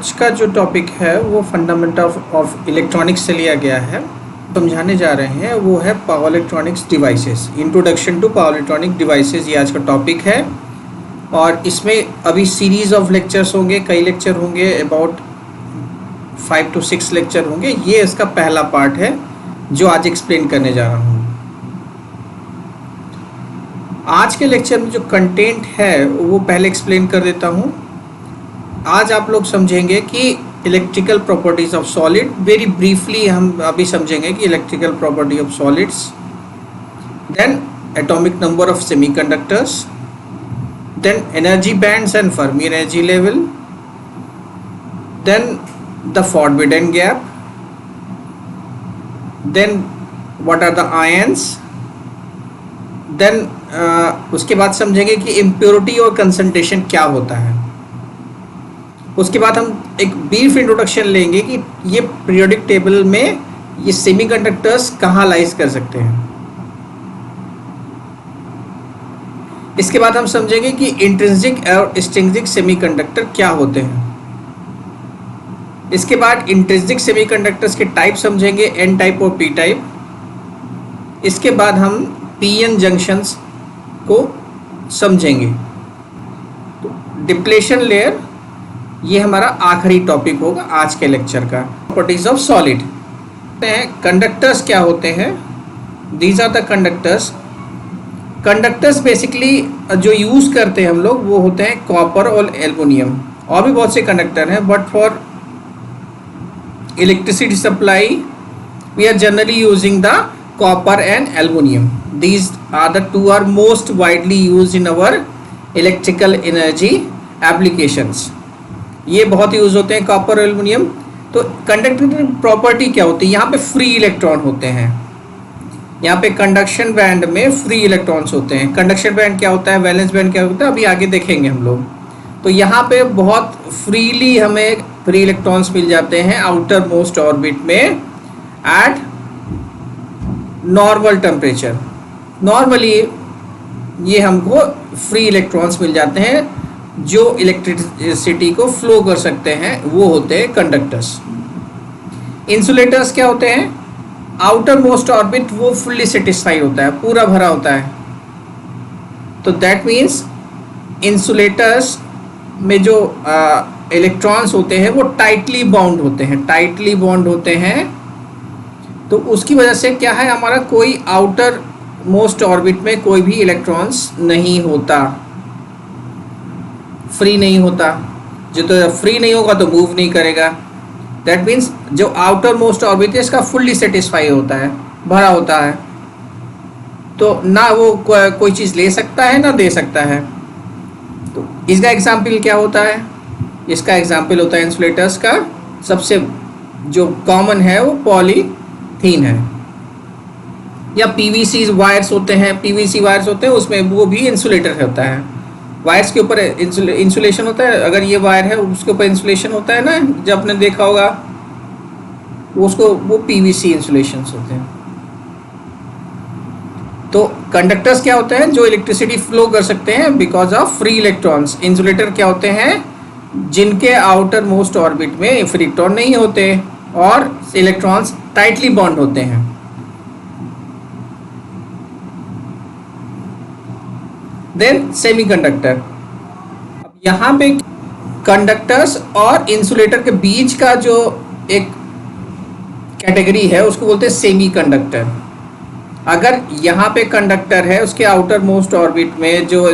आज का जो टॉपिक है वो फंडामेंटल ऑफ इलेक्ट्रॉनिक्स से लिया गया है। समझाने जा रहे हैं वो है power electronics devices, introduction to power electronic devices. ये आज का टॉपिक है और इसमें अभी सीरीज ऑफ लेक्चर्स होंगे, कई लेक्चर होंगे, अबाउट 5 to 6 लेक्चर होंगे। ये इसका पहला पार्ट है जो आज एक्सप्लेन करने जा रहा हूँ। आज के लेक्चर में जो कंटेंट है वो पहले एक्सप्लेन कर देता हूँ। आज आप लोग समझेंगे कि electrical properties of solid, very briefly हम अभी समझेंगे कि electrical property of solids, then atomic number of semiconductors, then energy bands and Fermi energy level, then the forbidden gap, then what are the ions, then उसके बाद समझेंगे कि impurity और concentration क्या होता है। उसके बाद हम एक ब्रीफ इंट्रोडक्शन लेंगे कि ये पीरियोडिक टेबल में ये सेमीकंडक्टर्स कहाँ लाइज कर सकते हैं। इसके बाद हम समझेंगे कि इंट्रिंसिक और एक्सट्रिंसिक सेमीकंडक्टर क्या होते हैं। इसके बाद इंट्रिंसिक सेमीकंडक्टर्स के टाइप समझेंगे, एन टाइप और पी टाइप। इसके बाद हम पीएन जंक्शंस को समझेंगे। तो डिप्लेशन लेयर ये हमारा आखिरी टॉपिक होगा आज के लेक्चर का। प्रॉपर्टीज ऑफ सॉलिड, कंडक्टर्स क्या होते हैं, these are the conductors. Conductors basically जो यूज़ करते हैं हम लोग वो होते हैं कॉपर और एल्युमिनियम, और भी बहुत से कंडक्टर हैं, but for electricity supply we are generally using the copper and aluminum. These are the two are most widely used in our electrical energy applications. ये बहुत यूज होते हैं कॉपर और एल्युमिनियम। तो कंडक्टर प्रॉपर्टी क्या होती है, यहाँ पे फ्री इलेक्ट्रॉन होते हैं। यहाँ पे कंडक्शन बैंड में फ्री इलेक्ट्रॉन्स होते हैं। कंडक्शन बैंड क्या होता है, वैलेंस बैंड क्या होता है, अभी आगे देखेंगे हम लोग। तो यहाँ पे बहुत फ्रीली हमें फ्री इलेक्ट्रॉन्स मिल जाते हैं आउटर मोस्ट ऑर्बिट में एट नॉर्मल टेम्परेचर। नॉर्मली ये हमको फ्री इलेक्ट्रॉन्स मिल जाते हैं जो इलेक्ट्रिसिटी को फ्लो कर सकते हैं, वो होते हैं कंडक्टर्स। इंसुलेटर्स क्या होते हैं, आउटर मोस्ट ऑर्बिट वो फुल्ली सेटिस्फाइड होता है, पूरा भरा होता है। तो दैट मीन्स इंसुलेटर्स में जो इलेक्ट्रॉन्स होते हैं वो टाइटली बाउंड होते हैं। तो उसकी वजह से क्या है, हमारा कोई आउटर मोस्ट ऑर्बिट में कोई भी इलेक्ट्रॉन्स नहीं होता, फ्री नहीं होता। जो तो फ्री नहीं होगा तो मूव नहीं करेगा। दैट मीन्स जो आउटर मोस्ट ऑर्बिट है इसका फुल्ली सेटिस्फाई होता है, भरा होता है। तो ना वो कोई चीज़ ले सकता है ना दे सकता है। तो इसका एग्जाम्पल क्या होता है, इसका एग्जाम्पल होता है इंसुलेटर्स का। सबसे जो कॉमन है वो पॉलीथीन है, या पीवीसी वायर्स होते हैं। पीवीसी वायर्स होते हैं उसमें वो भी इंसुलेटर होता है। वायर्स के ऊपर इंसुलेशन होता है। अगर ये वायर है उसके ऊपर इंसुलेशन होता है ना, जब आपने देखा होगा वो पीवीसी इंसुलेशंस होते हैं। तो कंडक्टर्स क्या होते हैं, जो इलेक्ट्रिसिटी फ्लो कर सकते हैं because of free electrons. Insulator क्या होते हैं, जिनके आउटर मोस्ट ऑर्बिट में फ्री इलेक्ट्रॉन नहीं होते और इलेक्ट्रॉन्स टाइटली बॉन्ड होते हैं। Then semiconductor. अब यहाँ पे कंडक्टर्स और इंसुलेटर के बीच का जो एक कैटेगरी है उसको बोलते हैं सेमीकंडक्टर। अगर यहाँ पे कंडक्टर है, उसके आउटर मोस्ट ऑर्बिट में जो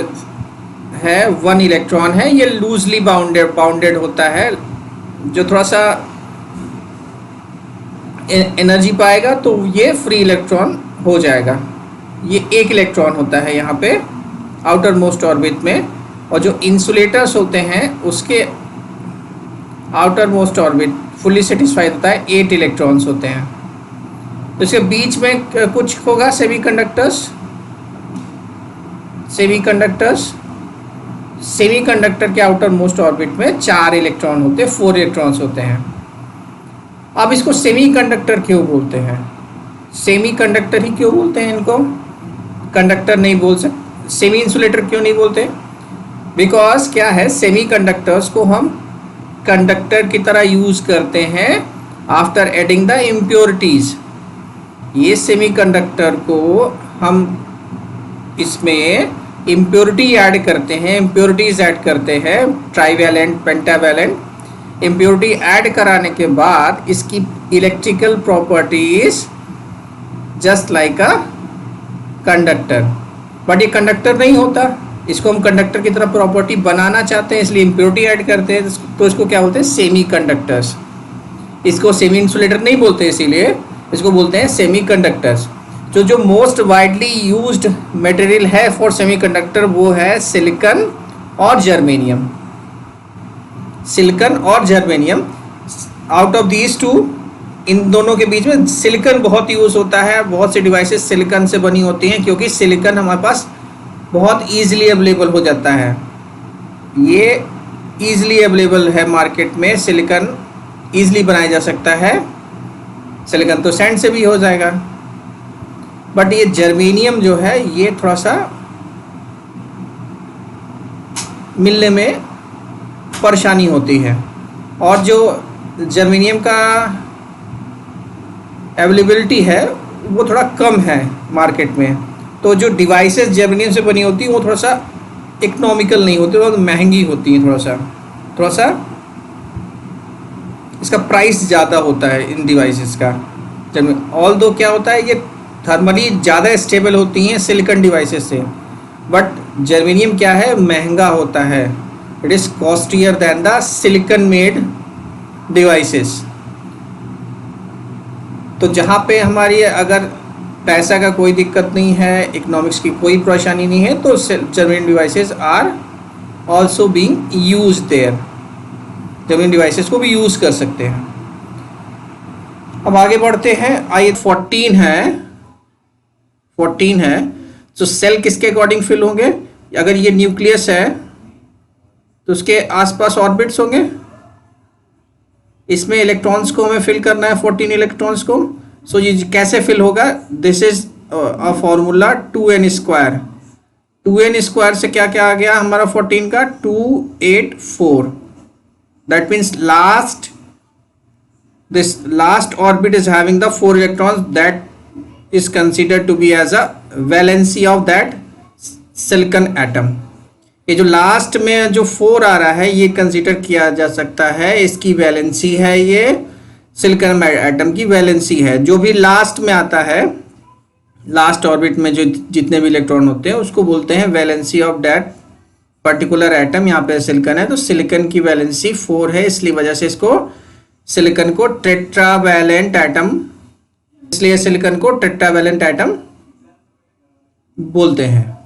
है 1 इलेक्ट्रॉन है, ये लूजली बाउंडेड होता है। जो थोड़ा सा एनर्जी पाएगा तो ये फ्री इलेक्ट्रॉन हो जाएगा। ये 1 इलेक्ट्रॉन होता है यहाँ पे आउटर मोस्ट ऑर्बिट में। और जो इंसुलेटर्स होते हैं उसके outer most orbit fully satisfied होता है, 8 इलेक्ट्रॉन्स होते हैं। तो इसके बीच में कुछ होगा सेमीकंडक्टर के आउटर मोस्ट ऑर्बिट में 4 इलेक्ट्रॉन होते हैं, 4 इलेक्ट्रॉन्स होते हैं। अब इसको सेमीकंडक्टर क्यों बोलते हैं, सेमीकंडक्टर ही क्यों बोलते हैं इनको, कंडक्टर नहीं बोल सकते, सेमी इंसुलेटर क्यों नहीं बोलते? बिकॉज क्या है, सेमीकंडक्टर्स को हम कंडक्टर की तरह यूज करते हैं आफ्टर एडिंग द इम्प्योरिटीज। ये सेमीकंडक्टर को हम इसमें इम्प्योरिटी ऐड करते हैं, इम्प्योरिटीज ऐड करते हैं, ट्राईवैलेंट, पेंटावैलेंट। इम्प्योरिटी ऐड कराने के बाद इसकी electrical properties just like a conductor, but ये कंडक्टर नहीं होता। इसको हम कंडक्टर की तरह प्रॉपर्टी बनाना चाहते हैं, इसलिए इम्प्योरिटी ऐड करते हैं, तो इसको क्या बोलते हैं? Semi conductors. इसको सेमी इंसुलेटर नहीं बोलते, इसीलिए इसको बोलते हैं सेमी कंडक्टर्स। जो मोस्ट वाइडली यूज्ड मटेरियल है फॉर सेमीकंडक्टर वो है सिलिकॉन और जर्मेनियम। सिलिकॉन और germanium, out of these two, इन दोनों के बीच में सिलिकॉन बहुत यूज होता है। बहुत सी डिवाइसेस सिलिकॉन से बनी होती हैं क्योंकि सिलिकॉन हमारे पास बहुत ईजिली अवेलेबल हो जाता है। ये ईजिली अवेलेबल है मार्केट में, सिलिकॉन ईजिली बनाया जा सकता है। सिलिकॉन तो सैंड से भी हो जाएगा, बट ये जर्मेनियम जो है ये थोड़ा सा मिलने में परेशानी होती है, और जो जर्मेनियम का अवेलेबिलिटी है वो थोड़ा कम है मार्केट में। तो जो डिवाइसेस जर्मेनियम से बनी होती है वो थोड़ा सा इकोनॉमिकल नहीं होती, बहुत महंगी होती है। थोड़ा सा इसका प्राइस ज़्यादा होता है इन डिवाइसेस का। ऑल दो क्या होता है, ये थर्मली ज़्यादा स्टेबल होती हैं सिलिकॉन डिवाइसेस से, बट जर्मेनियम क्या है, महंगा होता है। It is costlier than the silicon made devices. तो जहाँ पे हमारी अगर पैसा का कोई दिक्कत नहीं है, इकोनॉमिक्स की कोई परेशानी नहीं है, तो germanium devices are also being used there. Germanium devices को भी यूज़ कर सकते हैं। अब आगे बढ़ते हैं। आइए 14 है। तो सेल किसके अकॉर्डिंग फिल होंगे? अगर ये न्यूक्लियस है तो उसके आसपास ऑर्बिट्स होंगे। इसमें इलेक्ट्रॉन्स को हमें फिल करना है, 14 इलेक्ट्रॉन्स को। सो ये कैसे फिल होगा? This is a formula 2n²। 2n² से क्या क्या आ गया हमारा 14 का? 284। That means this last orbit is having the 4 electrons, that is considered to be as a valency of that silicon atom। ये जो लास्ट में जो 4 आ रहा है ये कंसिडर किया जा सकता है, इसकी वैलेंसी है, ये सिलिकॉन एटम की वैलेंसी है। जो भी लास्ट में आता है, लास्ट ऑर्बिट में जो जितने भी इलेक्ट्रॉन होते हैं उसको बोलते हैं valency of that particular atom. यहाँ पे सिलिकॉन है तो सिलिकॉन की वैलेंसी 4 है, इसलिए वजह से इसको सिलिकॉन को टेट्रावैलेंट एटम, इसलिए सिलिकॉन को टेट्रावैलेंट एटम बोलते हैं।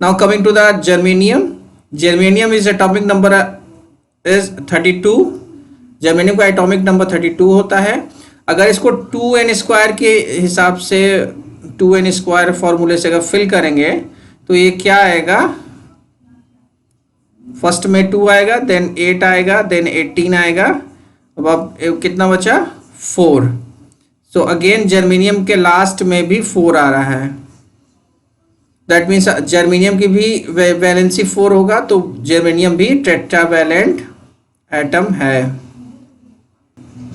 Now coming to the germanium. Germanium is atomic number is 32। Germanium का एटॉमिक नंबर 32 होता है। अगर इसको 2n² के हिसाब से 2n² फॉर्मूले से अगर फिल करेंगे तो ये क्या आएगा? फर्स्ट में 2 आएगा, देन 8 आएगा, देन 18 आएगा। अब कितना बचा? 4। सो अगेन जर्मेनियम के लास्ट में भी 4 आ रहा है। दैट मीन्स जर्मेनियम की भी वैलेंसी 4 होगा, तो जर्मेनियम भी टेट्रावैलेंट एटम है।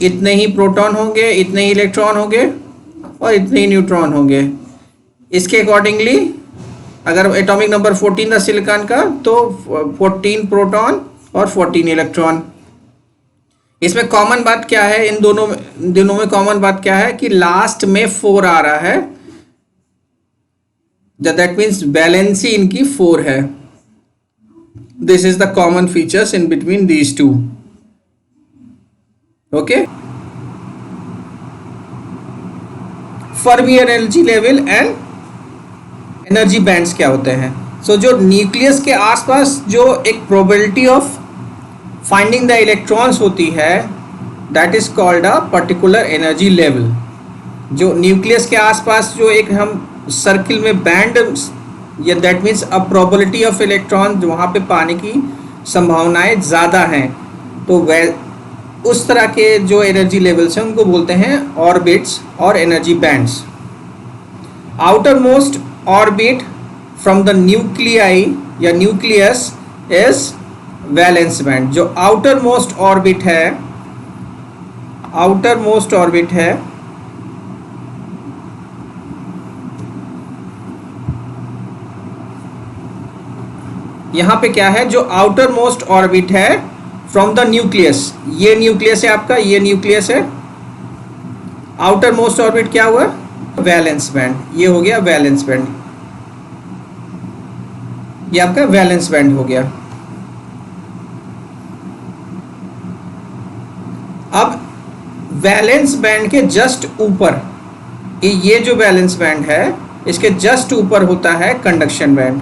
इतने ही प्रोटॉन होंगे, इतने ही इलेक्ट्रॉन होंगे और इतने ही न्यूट्रॉन होंगे। इसके अकॉर्डिंगली अगर एटॉमिक नंबर 14 था सिलिकॉन का तो 14 प्रोटॉन और 14 इलेक्ट्रॉन। इसमें कॉमन बात क्या है? इन दोनों में कॉमन बात क्या है कि लास्ट में 4 आ रहा है, दैट मीन्स वैलेंसी इनकी 4 है। This is the common features in between these two. Okay, Fermi energy level and energy bands क्या होते हैं? सो जो न्यूक्लियस के आसपास जो एक probability of finding the electrons होती है, that is called a particular energy level. जो न्यूक्लियस के आसपास जो एक हम सर्किल में बैंड, या that means a probability of electron, वहाँ पे पाने की संभावनाएं ज़्यादा हैं, तो वह उस तरह के जो एनर्जी लेवल्स हैं उनको बोलते हैं ऑर्बिट्स और energy bands. Outer most orbit from the nuclei या न्यूक्लियस इज वैलेंस बैंड। जो आउटर मोस्ट ऑर्बिट है, आउटर मोस्ट ऑर्बिट है, यहां पे क्या है, जो आउटर मोस्ट ऑर्बिट है फ्रॉम द न्यूक्लियस, ये न्यूक्लियस है आपका, ये न्यूक्लियस है, आउटर मोस्ट ऑर्बिट क्या हुआ, वैलेंस बैंड, ये हो गया वैलेंस बैंड, ये आपका वैलेंस बैंड हो गया। अब वैलेंस बैंड के जस्ट ऊपर, ये जो वैलेंस बैंड है इसके जस्ट ऊपर होता है कंडक्शन बैंड।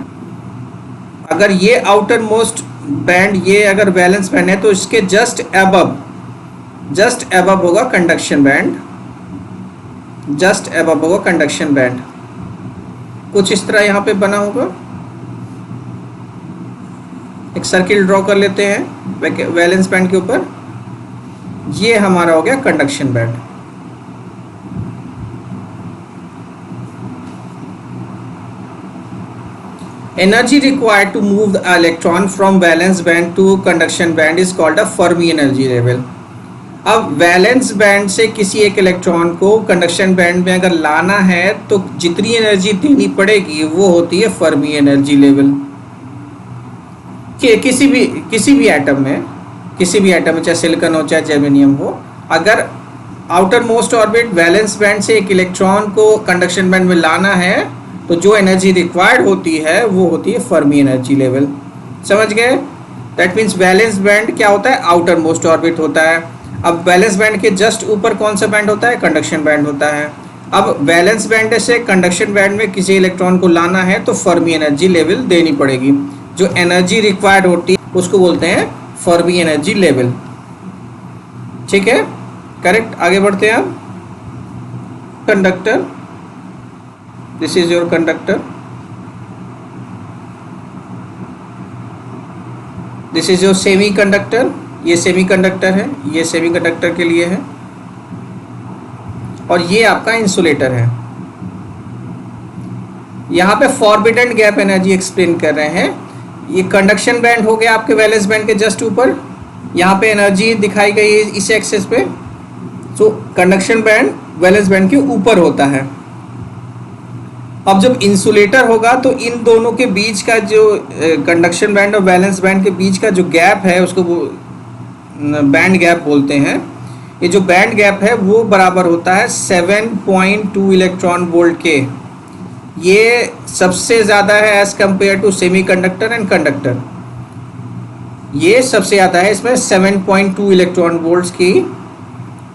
अगर ये आउटर मोस्ट बैंड, ये अगर वैलेंस बैंड है तो इसके जस्ट अबव होगा कंडक्शन बैंड, जस्ट अबव होगा कंडक्शन बैंड। कुछ इस तरह यहाँ पे बना होगा, एक सर्किल ड्रॉ कर लेते हैं वैलेंस बैंड के ऊपर, ये हमारा हो गया conduction band. Energy required to move the electron from valence band to conduction band is called a Fermi energy level। अब वैलेंस बैंड से किसी एक इलेक्ट्रॉन को कंडक्शन बैंड में अगर लाना है तो जितनी एनर्जी देनी पड़ेगी वो होती है फर्मी एनर्जी लेवल। कि किसी भी एटम में, चाहे सिलिकॉन हो चाहे जर्मेनियम हो, अगर outer most orbit valence band से एक इलेक्ट्रॉन को कंडक्शन बैंड में लाना है तो जो एनर्जी रिक्वायर्ड होती है वो होती है फर्मी एनर्जी लेवल। समझ गए? दैट मीन्स वैलेंस बैंड क्या होता है, आउटर मोस्ट ऑर्बिट होता है। अब वैलेंस बैंड के जस्ट ऊपर कौन सा बैंड होता है, कंडक्शन बैंड होता है। अब वैलेंस बैंड से कंडक्शन बैंड में किसी इलेक्ट्रॉन को लाना है तो फर्मी एनर्जी लेवल देनी पड़ेगी। जो एनर्जी रिक्वायर्ड होती है उसको बोलते हैं फर्मी एनर्जी लेवल। ठीक है, करेक्ट। आगे बढ़ते हैं अब। Conductor, this is your conductor, this is your semi conductor, ये सेमी कंडक्टर है, ये सेमी कंडक्टर के लिए है, और ये आपका इंसुलेटर है। यहाँ पे फॉरबिडन गैप एनर्जी एक्सप्लेन कर रहे हैं। ये कंडक्शन बैंड हो गया आपके वैलेंस बैंड के जस्ट ऊपर, यहाँ पे एनर्जी दिखाई गई है इस एक्सेस पे। सो कंडक्शन बैंड वैलेंस बैंड के ऊपर होता है। अब जब इंसुलेटर होगा तो इन दोनों के बीच का जो कंडक्शन बैंड और वैलेंस बैंड के बीच का जो गैप है उसको बैंड गैप बोलते हैं। ये जो बैंड गैप है वो बराबर होता है 7.2 इलेक्ट्रॉन वोल्ट के। ये सबसे ज़्यादा है as compare to semiconductor and conductor. ये सबसे ज़्यादा है, इसमें 7.2 इलेक्ट्रॉन वोल्ट्स की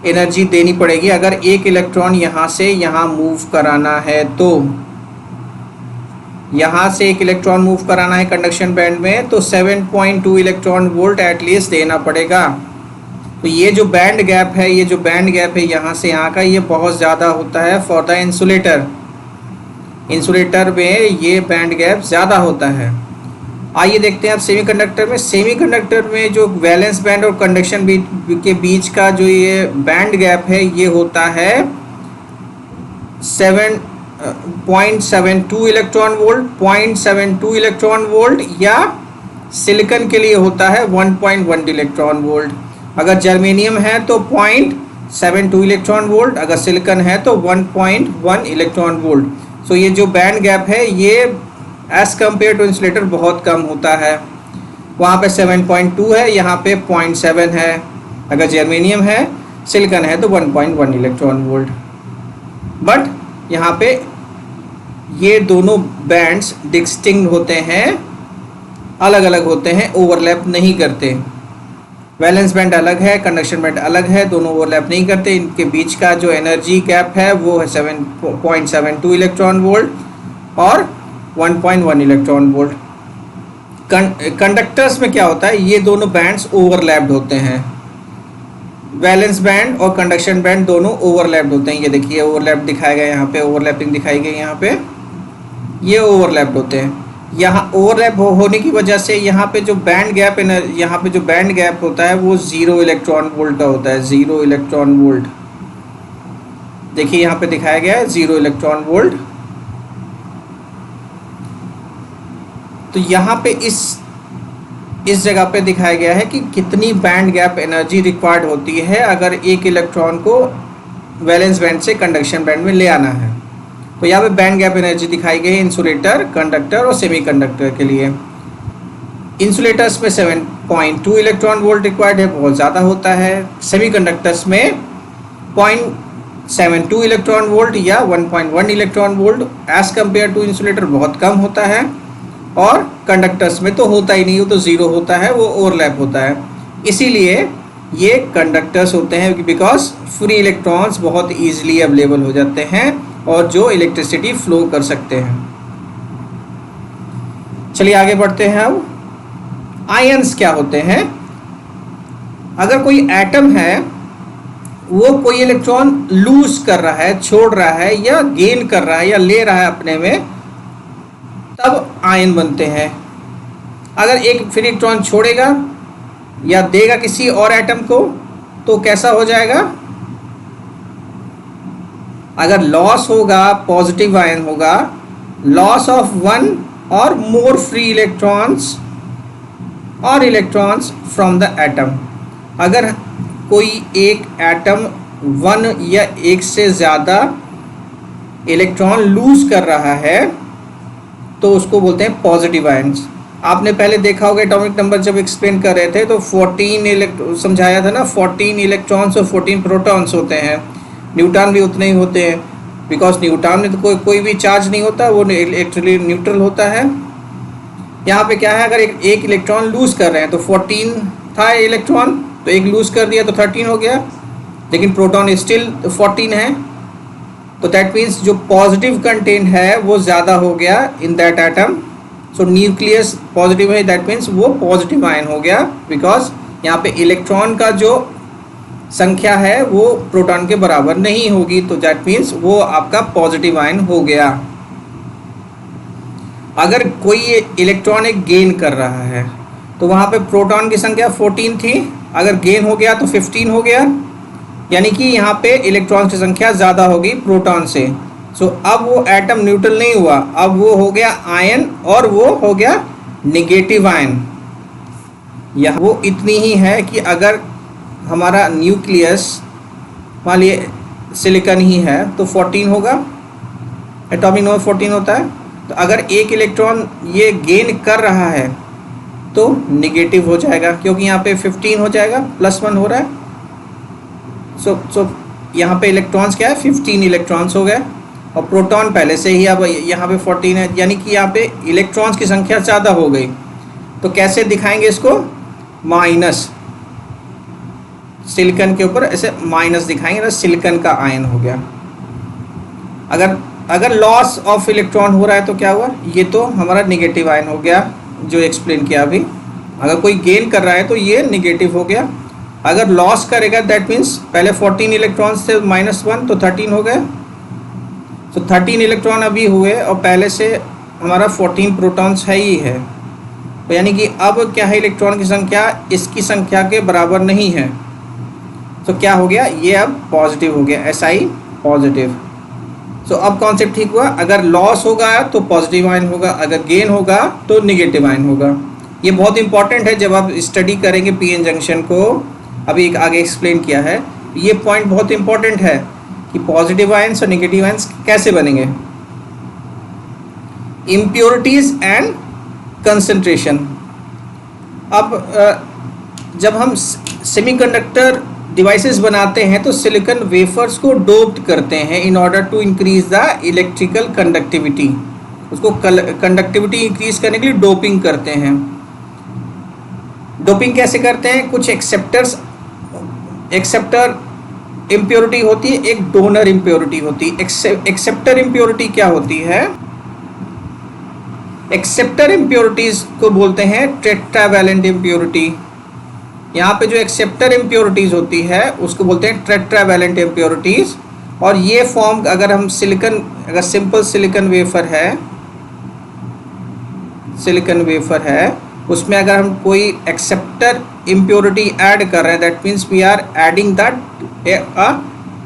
एनर्जी देनी पड़ेगी अगर एक इलेक्ट्रॉन यहाँ से यहाँ मूव कराना है तो। यहाँ से एक इलेक्ट्रॉन मूव कराना है कंडक्शन बैंड में तो 7.2 इलेक्ट्रॉन वोल्ट एटलीस्ट देना पड़ेगा। तो ये जो बैंड गैप है, ये जो बैंड गैप है यहाँ से यहाँ का, ये बहुत ज़्यादा होता है फॉर द इंसुलेटर। इंसुलेटर में ये बैंड गैप ज़्यादा होता है। आइए देखते हैं अब सेमीकंडक्टर में। सेमीकंडक्टर में जो वैलेंस बैंड और कंडक्शन के बीच का जो ये बैंड गैप है ये होता है 0.72 इलेक्ट्रॉन वोल्ट, 0.72 इलेक्ट्रॉन वोल्ट, या सिलिकॉन के लिए होता है 1.1 इलेक्ट्रॉन वोल्ट। अगर जर्मेनियम है तो 0.72 इलेक्ट्रॉन वोल्ट, अगर सिलिकॉन है तो 1.1 इलेक्ट्रॉन वोल्ट। सो ये जो बैंड गैप है ये एज कम्पेयर टू इंसुलेटर बहुत कम होता है। वहाँ पे 7.2 है, यहाँ पे 0.7 है। अगर जर्मेनियम है, सिलिकॉन है तो 1.1 इलेक्ट्रॉन वोल्ट। बट यहाँ पे ये दोनों बैंड्स डिस्टिंक्ट होते हैं, अलग अलग होते हैं, ओवरलैप नहीं करते। वैलेंस बैंड अलग है, कंडक्शन बैंड अलग है, दोनों ओवरलैप नहीं करते। इनके बीच का जो एनर्जी गैप है वो है 7.72 इलेक्ट्रॉन वोल्ट और 1.1 इलेक्ट्रॉन वोल्ट। कंडक्टर्स में क्या होता है, ये दोनों बैंड्स ओवरलैप्ड होते हैं। वैलेंस बैंड और कंडक्शन बैंड दोनों ओवरलैप्ड होते हैं। ये देखिए ओवरलैप दिखाया गया यहाँ पे, ओवरलैपिंग दिखाई गई यहाँ पे, ये ओवरलैप्ड होते हैं। यहाँ ओवरलैप होने की वजह से यहाँ पे जो बैंड गैप यहाँ पे जो बैंड गैप होता है वो 0 इलेक्ट्रॉन वोल्ट का होता है, 0 इलेक्ट्रॉन वोल्ट। देखिए यहाँ पे दिखाया गया है 0 इलेक्ट्रॉन वोल्ट। तो यहाँ पे इस जगह पे दिखाया गया है कि कितनी बैंड गैप एनर्जी रिक्वायर्ड होती है अगर एक इलेक्ट्रॉन को वैलेंस बैंड से कंडक्शन बैंड में ले आना है। तो यहाँ पे बैंड गैप एनर्जी दिखाई गई है इंसुलेटर, कंडक्टर और सेमीकंडक्टर के लिए। इंसुलेटर्स में 7.2 इलेक्ट्रॉन वोल्ट रिक्वायर्ड है, बहुत ज़्यादा होता है। सेमीकंडक्टर्स में 0.72 इलेक्ट्रॉन वोल्ट या 1.1 electron volt as compare to insulator बहुत कम होता है। और कंडक्टर्स में तो होता ही नहीं, वो तो ज़ीरो होता है, वो ओवरलैप होता है। इसीलिए ये कंडक्टर्स होते हैं बिकॉज फ्री इलेक्ट्रॉन्स बहुत ईजिली अवेलेबल हो जाते हैं और जो इलेक्ट्रिसिटी फ्लो कर सकते हैं। चलिए आगे बढ़ते हैं। अब आयंस क्या होते हैं? अगर कोई एटम है वो कोई इलेक्ट्रॉन लूज कर रहा है, छोड़ रहा है या गेन कर रहा है या ले रहा है अपने में, तब आयन बनते हैं। अगर एक फ्री इलेक्ट्रॉन छोड़ेगा या देगा किसी और एटम को तो कैसा हो जाएगा? अगर लॉस होगा पॉजिटिव आयन होगा, लॉस ऑफ वन और मोर फ्री इलेक्ट्रॉन्स और इलेक्ट्रॉन्स फ्रॉम द एटम। अगर कोई एक एटम वन या एक से ज़्यादा इलेक्ट्रॉन लूज कर रहा है तो उसको बोलते हैं पॉजिटिव आयन्स। आपने पहले देखा होगा एटॉमिक नंबर जब एक्सप्लेन कर रहे थे तो 14 समझाया था ना, 14 इलेक्ट्रॉन्स और 14 प्रोटॉन्स होते हैं। न्यूट्रॉन भी उतने ही होते हैं बिकॉज न्यूट्रॉन में तो कोई भी चार्ज नहीं होता, वो एक्चुअली न्यूट्रल होता है। यहाँ पे क्या है, अगर एक इलेक्ट्रॉन लूज कर रहे हैं तो 14 था इलेक्ट्रॉन, तो एक लूज कर दिया तो 13 हो गया, लेकिन प्रोटॉन स्टिल 14 है। तो दैट मीन्स जो पॉजिटिव कंटेंट है वो ज़्यादा हो गया in that atom. So nucleus positive है, दैट मीन्स वो पॉजिटिव आयन हो गया बिकॉज यहाँ पे इलेक्ट्रॉन का जो संख्या है वो प्रोटॉन के बराबर नहीं होगी, तो दैट मीन्स वो आपका पॉजिटिव आयन हो गया। अगर कोई इलेक्ट्रॉन एक गेन कर रहा है तो वहाँ पे प्रोटॉन की संख्या 14 थी, अगर गेन हो गया तो 15 हो गया, यानी कि यहाँ पे इलेक्ट्रॉन की संख्या ज़्यादा होगी प्रोटॉन से। सो अब वो एटम न्यूट्रल नहीं हुआ, अब वो हो गया आयन और वो हो गया नेगेटिव आयन। यह वो इतनी ही है कि अगर हमारा न्यूक्लियस मान लिए सिलिकॉन ही है तो 14 होगा, एटॉमिक नंबर 14 होता है। तो अगर एक इलेक्ट्रॉन ये गेन कर रहा है तो नेगेटिव हो जाएगा क्योंकि यहाँ पे 15 हो जाएगा, +1 हो रहा है। सो यहाँ पे इलेक्ट्रॉन्स क्या है, 15 इलेक्ट्रॉन्स हो गए और प्रोटॉन पहले से ही अब यहाँ पे 14 है, यानी कि यहाँ पे इलेक्ट्रॉन्स की संख्या ज़्यादा हो गई। तो कैसे दिखाएंगे इसको? माइनस, सिलिकॉन के ऊपर ऐसे माइनस दिखाएंगे ना, सिलिकॉन का आयन हो गया। अगर लॉस ऑफ इलेक्ट्रॉन हो रहा है तो क्या हुआ, ये तो हमारा नेगेटिव आयन हो गया जो एक्सप्लेन किया अभी। अगर कोई गेन कर रहा है तो ये नेगेटिव हो गया। अगर लॉस करेगा दैट मीन्स पहले 14 इलेक्ट्रॉन्स थे -1 तो 13 हो गए। तो 13 इलेक्ट्रॉन अभी हुए और पहले से हमारा 14 प्रोटॉन्स है ही है, तो यानी कि अब क्या है, इलेक्ट्रॉन की संख्या इसकी संख्या के बराबर नहीं है। तो क्या हो गया, ये अब पॉजिटिव हो गया, SI पॉजिटिव। सो अब कॉन्सेप्ट ठीक हुआ, अगर लॉस होगा तो पॉजिटिव आयन होगा, अगर गेन होगा तो नेगेटिव आयन होगा। ये बहुत इंपॉर्टेंट है जब आप स्टडी करेंगे पीएन जंक्शन को, अभी एक आगे एक्सप्लेन किया है। ये पॉइंट बहुत इंपॉर्टेंट है कि पॉजिटिव आयंस और नेगेटिव आयंस कैसे बनेंगे। Impurities and concentration. अब जब हम सेमीकंडक्टर डिवाइसेस बनाते हैं तो सिलिकॉन वेफर्स को डोप्ड करते हैं in order to increase the electrical conductivity. उसको कंडक्टिविटी इंक्रीज करने के लिए डोपिंग करते हैं। डोपिंग कैसे करते हैं, कुछ एक्सेप्टर इम्प्योरिटी होती है, एक डोनर इम्प्योरिटी होती है। एक्सेप्टर इम्प्योरिटी क्या होती है, एक्सेप्टर इम्प्योरिटीज को बोलते हैं टेट्रावैलेंट इम्प्योरिटी। यहाँ पे जो एक्सेप्टर इम्प्योरिटीज होती है उसको बोलते हैं टेट्रावैलेंट इम्प्योरिटीज। और ये फॉर्म अगर हम अगर सिंपल सिलिकॉन वेफर है उसमें अगर हम कोई एक्सेप्टर इम्प्योरिटी ऐड कर रहे हैं that means we are adding a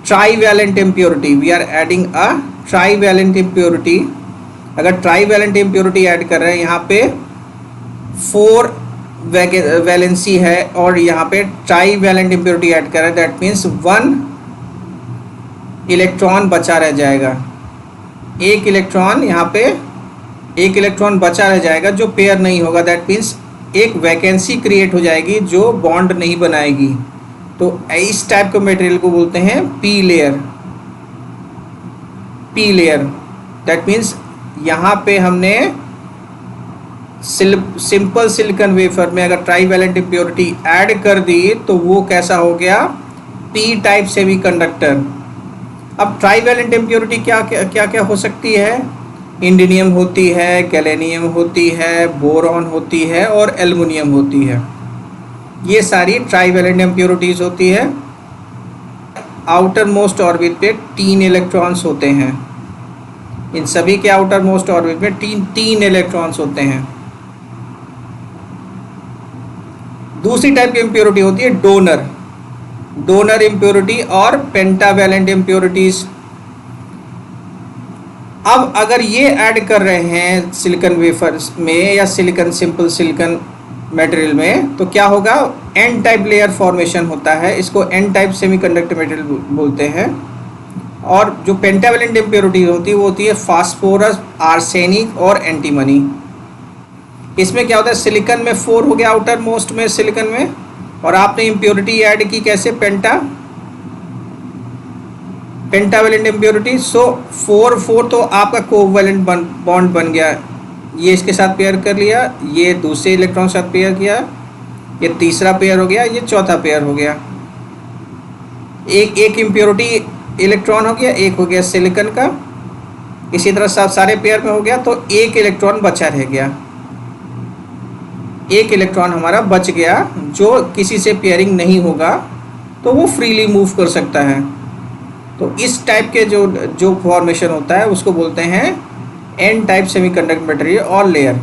trivalent impurity. We are adding a trivalent impurity. अगर ट्राईवैलेंट इम्प्योरिटी ऐड कर रहे हैं यहाँ पे 4 वैलेंसी है और यहाँ पे ट्राई वैलेंट इम्प्योरिटी ऐड कर रहा है, दैट मीन्स 1 इलेक्ट्रॉन बचा रह जाएगा। एक इलेक्ट्रॉन यहाँ पे, एक इलेक्ट्रॉन बचा रह जाएगा जो पेयर नहीं होगा, दैट मीन्स एक वैकेंसी क्रिएट हो जाएगी जो बॉन्ड नहीं बनाएगी। तो इस टाइप के मटेरियल को बोलते हैं P layer. P layer that means यहाँ पे हमने सिंपल सिलिकॉन वेफर में अगर ट्राईवैलेंट इम्प्योरिटी ऐड कर दी तो वो कैसा हो गया, पी टाइप सेमीकंडक्टर। अब ट्राईवैलेंट इम्प्योरिटी क्या क्या क्या हो सकती है, इंडिनियम होती है, गैलेनियम होती है, बोरॉन होती है और एल्युमिनियम होती है। ये सारी ट्राईवैलेंट इम्प्योरिटीज होती है। आउटर मोस्ट ऑर्बिट पे 3 इलेक्ट्रॉन्स होते हैं। इन सभी के आउटर मोस्ट ऑर्बिट में 3 इलेक्ट्रॉन्स होते हैं। दूसरी टाइप की इम्प्योरिटी होती है डोनर, डोनर इम्प्योरिटी और पेंटावैलेंट इम्प्योरिटीज। अब अगर ये ऐड कर रहे हैं सिलिकॉन वेफर्स में या सिलिकॉन सिंपल सिलिकॉन मटेरियल में तो क्या होगा, एन टाइप लेयर फॉर्मेशन होता है। इसको एन टाइप सेमीकंडक्टर मटेरियल बोलते हैं। और जो पेंटावैलेंट इम्प्योरिटी होती है वो होती है फास्फोरस, आर्सेनिक और एंटीमनी। इसमें क्या होता है, सिलिकॉन में 4 हो गया आउटर मोस्ट में सिलिकॉन में, और आपने इम्प्योरिटी ऐड की कैसे, पेंटावैलेंट इम्प्योरिटी। सो 4 तो आपका कोवैलेंट बॉन्ड बन गया। ये इसके साथ पेयर कर लिया, ये दूसरे इलेक्ट्रॉन के साथ पेयर किया, ये तीसरा पेयर हो गया, ये चौथा पेयर हो गया। एक इम्प्योरिटी इलेक्ट्रॉन हो गया, एक हो गया सिलिकॉन का। इसी तरह सारे पेयर में हो गया तो एक इलेक्ट्रॉन बचा रह गया। एक इलेक्ट्रॉन हमारा बच गया जो किसी से पेयरिंग नहीं होगा तो वो फ्रीली मूव कर सकता है। तो इस टाइप के जो फॉर्मेशन होता है उसको बोलते हैं एन टाइप सेमीकंडक्टर मटेरियल और लेयर।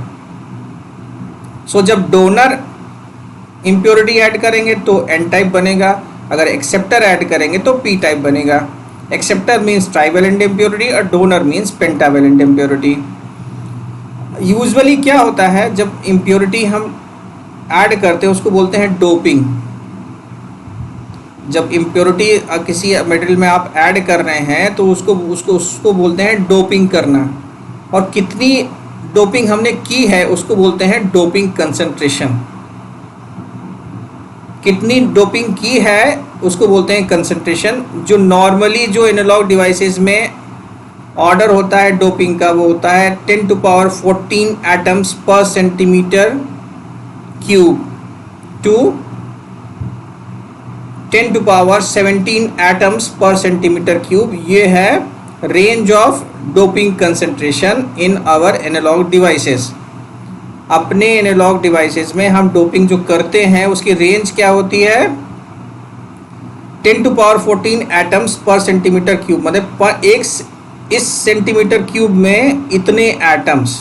सो जब डोनर इम्प्योरिटी ऐड करेंगे तो एन टाइप बनेगा, अगर एक्सेप्टर ऐड करेंगे तो पी टाइप बनेगा। एक्सेप्टर मीन्स ट्राईवैलेंट इम्प्योरिटी और donor means pentavalent impurity. Usually क्या होता है, जब इम्प्योरिटी हम ऐड करते हैं उसको बोलते हैं डोपिंग। जब इम्प्योरिटी किसी मटेरियल में आप ऐड कर रहे हैं तो उसको बोलते हैं डोपिंग करना। और कितनी डोपिंग हमने की है उसको बोलते हैं डोपिंग कंसंट्रेशन। कितनी डोपिंग की है उसको बोलते हैं कंसंट्रेशन। जो नॉर्मली जो एनालॉग डिवाइसेस में ऑर्डर होता है डोपिंग का वो होता है 10⁻14 atoms per centimetre cube to 10⁻17 atoms per centimetre cube. ये है range of doping concentration in our analogue devices. अपने एनालॉग डिवाइसेस में हम डोपिंग जो करते हैं उसकी रेंज क्या होती है, 10⁻14 एटम्स पर सेंटीमीटर क्यूब। मतलब इस सेंटीमीटर क्यूब में इतने एटम्स,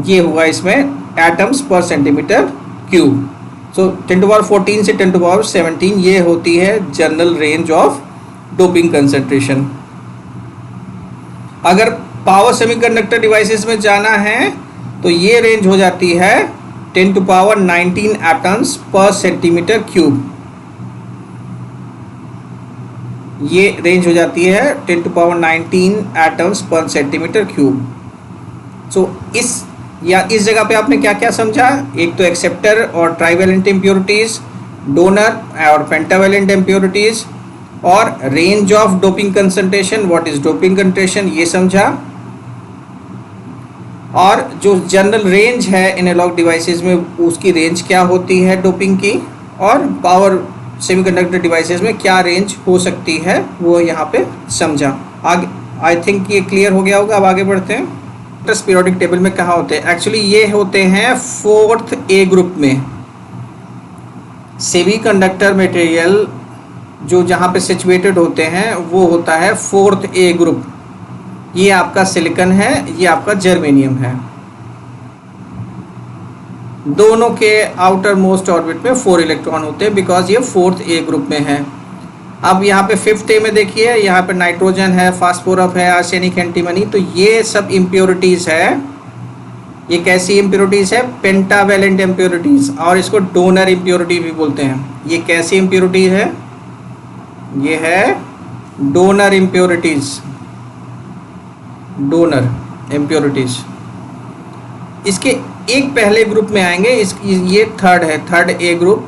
ये हुआ इसमें एटम्स पर सेंटीमीटर क्यूब। सो 10⁻14 से 10⁻17 ये होती है general range of doping concentration. अगर पावर सेमीकंडक्टर डिवाइसेस में जाना है तो ये रेंज हो जाती है 10⁻19 एटम्स पर सेंटीमीटर क्यूब। ये रेंज हो जाती है 10⁻19 एटम्स पर सेंटीमीटर क्यूब। सो इस जगह पे आपने क्या क्या समझा, एक तो एक्सेप्टर और ट्राईवैलेंट इम्प्योरिटीज, डोनर और पेंटावैलेंट इम्प्योरिटीज, और range of doping concentration, what is doping concentration ये समझा। और जो जनरल रेंज है एनालॉग डिवाइसेस में उसकी रेंज क्या होती है डोपिंग की, और पावर सेमीकंडक्टर डिवाइसेस में क्या रेंज हो सकती है वो यहाँ पे समझा। आगे आई थिंक ये क्लियर हो गया होगा। अब आगे बढ़ते हैं। पीरियोडिक टेबल में कहाँ होते हैं, एक्चुअली ये होते हैं 4th ए ग्रुप में। सेमीकंडक्टर मटेरियल जो जहाँ पे सिचुएटेड होते हैं वो होता है 4th ए ग्रुप। ये आपका सिलिकॉन है, ये आपका जर्मेनियम है। दोनों के आउटर मोस्ट ऑर्बिट में 4 इलेक्ट्रॉन होते हैं बिकॉज ये 4th ए ग्रुप में है। अब यहाँ पे 5th ए में देखिए, यहाँ पे नाइट्रोजन है, फास्फोरस है, आर्सेनिक, एंटीमनी। तो ये सब इम्प्योरिटीज़ है, ये कैसी इम्प्योरिटीज़ है? पेंटावेलेंट इम्प्योरिटीज़, और इसको डोनर इम्प्योरिटी भी बोलते हैं। ये कैसी इम्प्योरिटीज़ है? ये है डोनर इम्प्योरिटीज़, डोनर इम्प्योरिटीज़। इसके एक पहले ग्रुप में आएंगे, ये थर्ड है, थर्ड ए ग्रुप।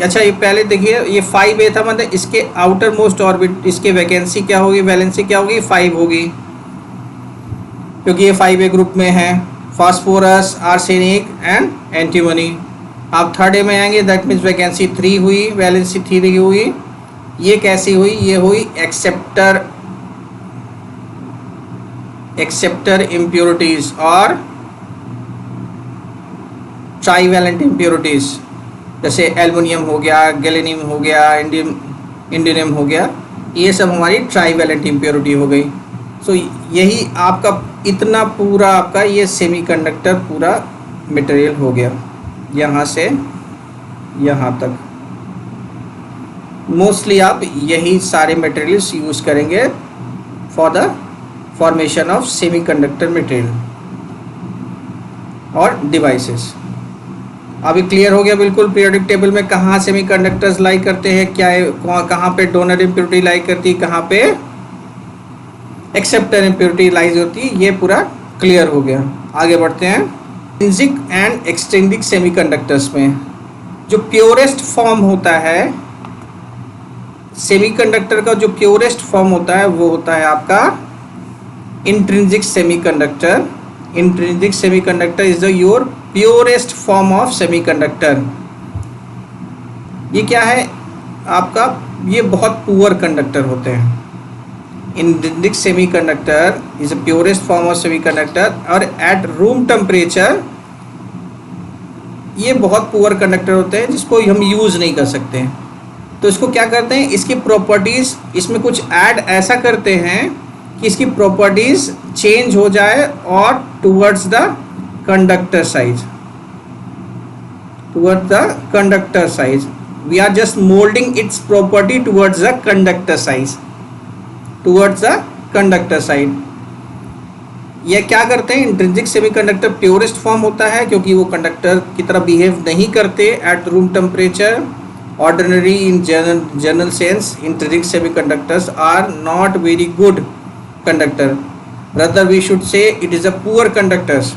अच्छा, ये पहले देखिए, ये 5A था, मतलब इसके आउटर मोस्ट ऑर्बिट, इसके वैकेंसी क्या होगी, वैलेंसी क्या होगी? 5 होगी, क्योंकि ये 5A ग्रुप में है। Phosphorus, arsenic and antimony. आप थर्ड ए में आएंगे, दैट मीन्स वैकेंसी 3 हुई, वैलेंसी 3 हुई। ये कैसी हुई? ये हुई एक्सेप्टर इम्प्योरिटीज और ट्राईवैलेंट इम्प्योरिटीज, जैसे एल्युमिनियम हो गया, गैलेनियम हो गया, इंडियम हो गया, ये सब हमारी ट्राईवैलेंट इम्प्योरिटी हो गई। सो यही आपका इतना पूरा आपका ये सेमीकंडक्टर पूरा मटेरियल हो गया, यहाँ से यहाँ तक। मोस्टली आप यही सारे मटेरियल्स यूज़ करेंगे for the formation of semiconductor material और डिवाइसेस। अभी क्लियर हो गया बिल्कुल पीरियोडिक टेबल में कहाँ सेमीकंडक्टर्स लाई करते हैं, क्या है, कहाँ पे डोनर इम्प्योरिटी लाई करती है, कहाँ पे एक्सेप्टर इम्प्योरिटी लाइज होती है, ये पूरा क्लियर हो गया। आगे बढ़ते हैं। इंट्रिंसिक एंड एक्सट्रिंसिक सेमीकंडक्टर्स में जो प्योरेस्ट फॉर्म होता है सेमीकंडक्टर का, जो प्योरेस्ट फॉर्म होता है वो होता है आपका intrinsic semiconductor. Intrinsic semiconductor is the your purest form of semiconductor. ये क्या है आपका? ये बहुत पुअर कंडक्टर होते हैं। Intrinsic semiconductor is the purest form of semiconductor, और एट रूम टेम्परेचर ये बहुत पुअर कंडक्टर होते हैं जिसको हम यूज़ नहीं कर सकते हैं। तो इसको क्या करते हैं, इसकी प्रॉपर्टीज़, इसमें कुछ ऐड ऐसा करते हैं कि इसकी प्रॉपर्टीज़ चेंज हो जाए और towards the conductor size, towards the conductor size. We are just moulding its property towards the conductor size, towards the conductor side. ये क्या करते हैं? इंट्रिंसिक सेमीकंडक्टर प्योरेस्ट फॉर्म होता है क्योंकि वो कंडक्टर की तरह बिहेव नहीं करते at room temperature. Ordinary in general sense intrinsic semiconductors are not very good conductor, rather we should say it is a poor conductors।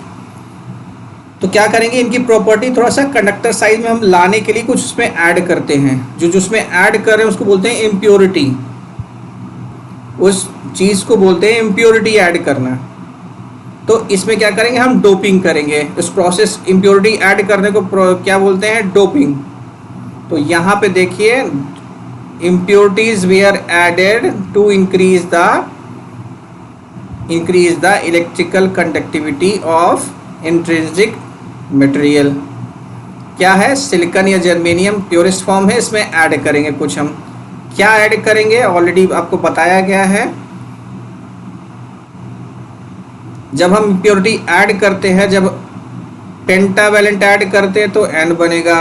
तो क्या करेंगे, इनकी प्रॉपर्टी थोड़ा सा कंडक्टर साइज में हम लाने के लिए कुछ उसमें ऐड करते हैं। जो उसमें ऐड कर रहे हैं उसको बोलते हैं इम्प्योरिटी, उस चीज़ को बोलते हैं इम्प्योरिटी ऐड करना। तो इसमें क्या करेंगे, हम डोपिंग करेंगे। उस प्रोसेस इम्प्योरिटी ऐड करने को क्या बोलते हैं? डोपिंग। तो यहाँ पे देखिए, impurities we are added to increase the electrical conductivity of intrinsic material. क्या है? सिलिकॉन या जर्मेनियम प्योरेस्ट फॉर्म है, इसमें ऐड करेंगे कुछ। हम क्या ऐड करेंगे ऑलरेडी आपको बताया गया है। जब हम इम्प्योरिटी ऐड करते हैं, जब पेंटावेलेंट ऐड करते हैं तो एन बनेगा।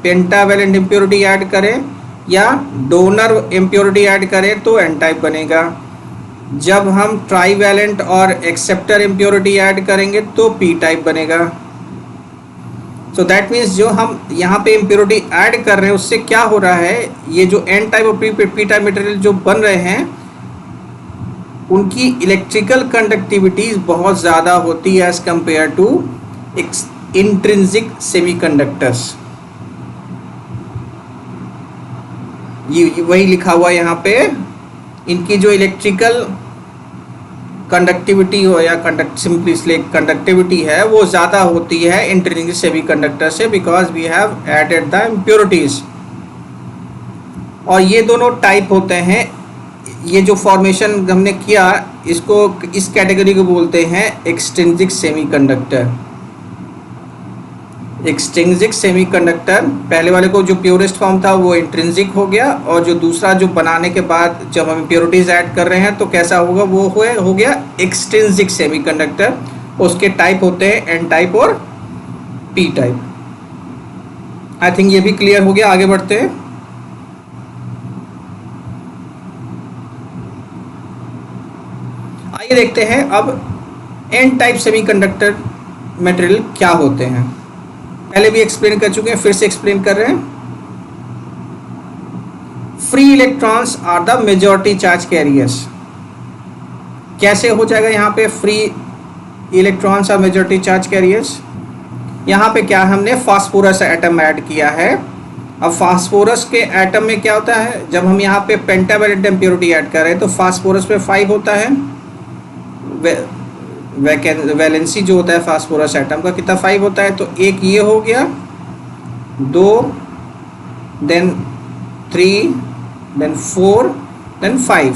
पेंटावेलेंट इम्प्योरिटी ऐड करें या डोनर इम्प्योरिटी ऐड करें तो एन टाइप बनेगा। जब हम ट्राईवैलेंट और एक्सेप्टर इम्प्योरिटी ऐड करेंगे तो पी टाइप बनेगा। सो दैट मीन्स जो हम यहाँ पे इम्प्योरिटी ऐड कर रहे हैं उससे क्या हो रहा है, ये जो एन टाइप और पी टाइप मटेरियल जो बन रहे हैं उनकी इलेक्ट्रिकल कंडक्टिविटी बहुत ज़्यादा होती है as compare to intrinsic semiconductors. ये वही लिखा हुआ यहाँ पे, इनकी जो इलेक्ट्रिकल कंडक्टिविटी हो या सिंपली कंडक्टिविटी है वो ज़्यादा होती है इंट्रिंसिक सेमीकंडक्टर से, because we have added the impurities. और ये दोनों टाइप होते हैं। ये जो फॉर्मेशन हमने किया इसको, इस कैटेगरी को बोलते हैं एक्सट्रिंसिक सेमीकंडक्टर। एक्सट्रिंसिक सेमीकंडक्टर, पहले वाले को जो प्योरेस्ट फॉर्म था वो इंट्रिंसिक हो गया, और जो दूसरा जो बनाने के बाद जब हम इम्प्योरिटीज ऐड कर रहे हैं तो कैसा होगा, वो हो गया एक्सट्रिंसिक सेमीकंडक्टर। उसके टाइप होते हैं एन टाइप और पी टाइप। आई थिंक ये भी क्लियर हो गया। आगे बढ़ते हैं। आइए देखते हैं अब एन टाइप सेमीकंडक्टर मटेरियल क्या होते हैं, पहले भी एक्सप्लेन कर चुके हैं, फिर से एक्सप्लेन कर रहे हैं। Free electrons are the majority charge carriers. कैसे हो जाएगा यहाँ पे free electrons are majority charge carriers? यहाँ पे क्या हमने फास्फोरस एटम ऐड किया है। अब फास्फोरस के एटम में क्या होता है, जब हम यहाँ पे पेंटावैलेंट इम्प्योरिटी ऐड कर रहे हैं तो फास्फोरस पे 5 होता है, वैलेंसी जो होता है फास्फोरस एटम का कितना 5 होता है। तो एक ये हो गया, 2, देन 3, देन 4, देन 5।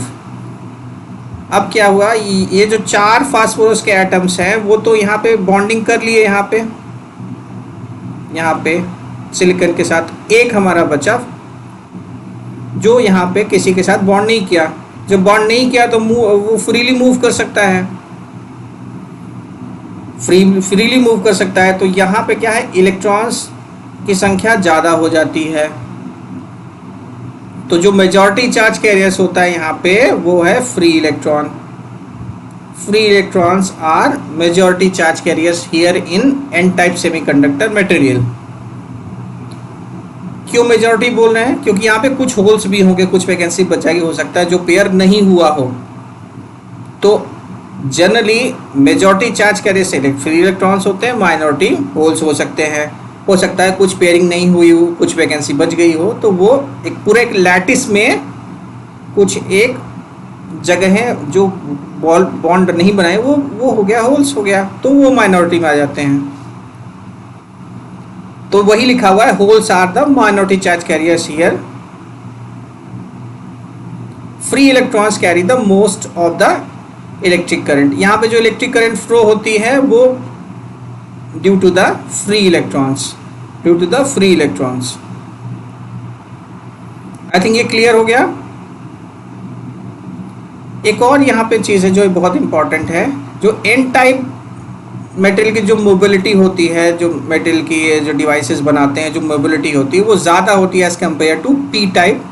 अब क्या हुआ, ये जो 4 फास्फोरस के एटम्स हैं वो तो यहाँ पे बॉन्डिंग कर लिए, यहाँ पे सिलिकॉन के साथ। एक हमारा बचा जो यहाँ पे किसी के साथ बॉन्ड नहीं किया। जब बॉन्ड नहीं किया तो वो फ्रीली मूव कर सकता है, फ्रीली मूव कर सकता है। तो यहाँ पे क्या है, इलेक्ट्रॉन्स की संख्या ज़्यादा हो जाती है। तो जो मेजॉरिटी चार्ज कैरियर्स होता है यहाँ पे वो है free electron. Free electrons are majority charge carriers here in N type semiconductor material. क्यों मेजॉरिटी बोल रहे हैं? क्योंकि यहाँ पे कुछ होल्स भी होंगे, कुछ वैकेंसी बचाएगी, हो सकता है जो पेयर नहीं हुआ हो। तो जनरली मेजॉरिटी चार्ज कैरियर से फ्री इलेक्ट्रॉन्स होते हैं, माइनॉरिटी होल्स हो सकते हैं। हो सकता है कुछ पेयरिंग नहीं हुई हो, कुछ वैकेंसी बच गई हो, तो वो एक पूरे एक लैटिस में कुछ एक जगह है जो बॉन्ड नहीं बनाए, वो हो गया होल्स हो गया, तो वो माइनॉरिटी में आ जाते हैं। तो वही लिखा हुआ है, holes are the minority charge carriers here. Free electrons carry the most of the electric current. यहाँ पे जो इलेक्ट्रिक करंट फ्लो होती है वो due to the free electrons, I think ये क्लियर हो गया। एक और यहाँ पे चीज़ है जो बहुत इंपॉर्टेंट है, जो एन टाइप मटेरियल की जो मोबिलिटी होती है, जो मटेरियल की जो डिवाइसेस बनाते हैं, जो मोबिलिटी होती है वो ज़्यादा होती है as compare to P type.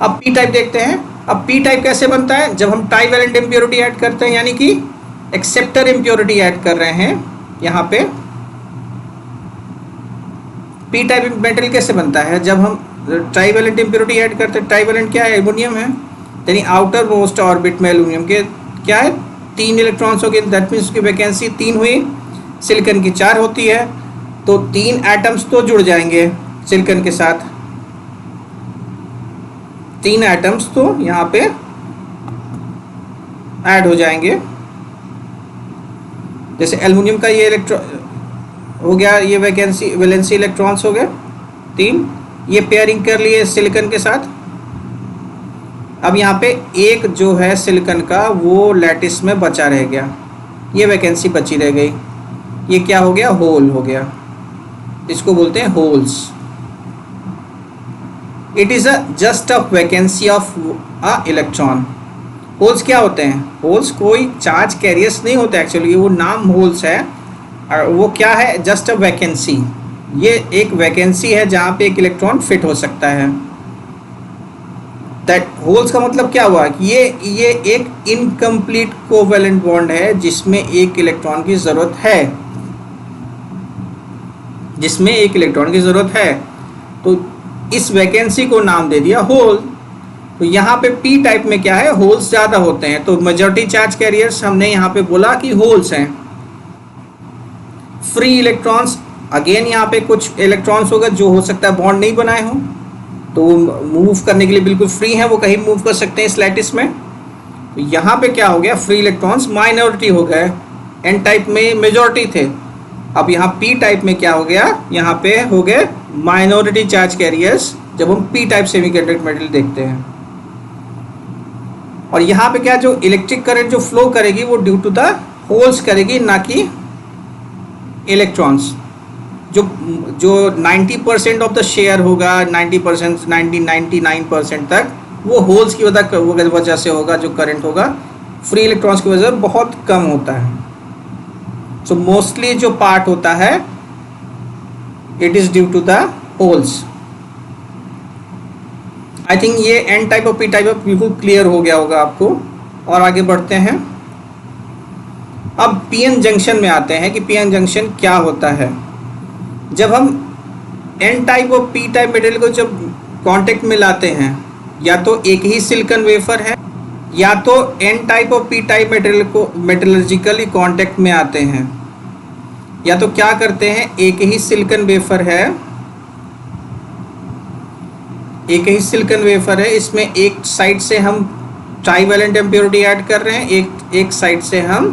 अब पी टाइप देखते हैं। अब पी टाइप कैसे बनता है? जब हम ट्राइवैलेंट इम्प्योरिटी ऐड करते हैं, यानी कि एक्सेप्टर इम्प्योरिटी ऐड कर रहे हैं यहाँ पे। पी टाइप मटेरियल कैसे बनता है? जब हम ट्राइवैलेंट इम्प्योरिटी ऐड करते हैं, ट्राइवैलेंट क्या है? एल्युमिनियम है, यानी आउटर मोस्ट ऑर्बिट में एल्युमिनियम के क्या है 3 इलेक्ट्रॉन्स हो गए, दैट मीन्स उसकी वैकेंसी 3 हुई। सिलिकॉन की 4 होती है, तो 3 एटम्स तो जुड़ जाएंगे सिलिकॉन के साथ, 3 एटम्स तो यहाँ पे ऐड हो जाएंगे। जैसे एल्युमिनियम का ये इलेक्ट्रॉन हो गया, ये वैलेंसी इलेक्ट्रॉन्स हो गए 3, ये पेयरिंग कर लिए सिलिकॉन के साथ। अब यहाँ पे एक जो है सिलिकॉन का वो लैटिस में बचा रह गया, ये वैकेंसी बची रह गई, ये क्या हो गया? होल हो गया, इसको बोलते हैं holes. It is just a vacancy of a electron. Holes क्या होते हैं? होल्स कोई चार्ज कैरियर्स नहीं होते एक्चुअली, वो नाम होल्स है। और वो क्या है? Just a vacancy. ये एक वैकेंसी है जहाँ पे एक इलेक्ट्रॉन फिट हो सकता है। दैट होल्स का मतलब क्या हुआ कि ये एक इनकम्प्लीट कोवैलेंट बॉन्ड है जिसमें एक इलेक्ट्रॉन की ज़रूरत है, तो इस वैकेंसी को नाम दे दिया होल। तो यहाँ पे पी टाइप में क्या है? होल्स ज़्यादा होते हैं, तो मेजॉरिटी चार्ज कैरियर्स हमने यहाँ पे बोला कि होल्स हैं। फ्री इलेक्ट्रॉन्स, अगेन यहाँ पे कुछ इलेक्ट्रॉन्स होगा जो हो सकता है बॉन्ड नहीं बनाए हों, तो वो मूव करने के लिए बिल्कुल फ्री हैं, वो कहीं मूव कर सकते हैं इस लैटिस में। तो यहाँ पे क्या हो गया? फ्री इलेक्ट्रॉन्स माइनॉरिटी हो गए, एन टाइप में मेजॉरिटी थे। अब यहाँ पी टाइप में क्या हो गया? यहाँ पे हो गए माइनॉरिटी चार्ज कैरियर्स, जब हम पी टाइप सेमीकंडक्टर मटेरियल देखते हैं। और यहाँ पे क्या, जो इलेक्ट्रिक करंट जो फ्लो करेगी वो ड्यू टू द होल्स करेगी, ना कि इलेक्ट्रॉन्स। जो 90% ऑफ द शेयर होगा, 90%, 99% तक वो होल्स की वजह से होगा। जो करंट होगा फ्री इलेक्ट्रॉन्स की वजह से बहुत कम होता है। सो मोस्टली जो पार्ट होता है it is due to the holes. I think ये एन टाइप और पी टाइप बिल्कुल क्लियर हो गया होगा आपको। और आगे बढ़ते हैं। अब पीएन जंक्शन में आते हैं कि पीएन जंक्शन क्या होता है। जब हम एन टाइप और पी टाइप मटेरियल को जब कांटेक्ट में लाते हैं, या तो एक ही सिलिकॉन वेफर है, या तो एन टाइप और पी टाइप मटेरियल को मेटलर्जिकली कांटेक्ट में आते हैं, या तो क्या करते हैं, एक ही सिलिकॉन वेफर है, इसमें एक साइड से हम ट्राईवैलेंट इम्प्योरिटी ऐड कर रहे हैं, एक साइड से हम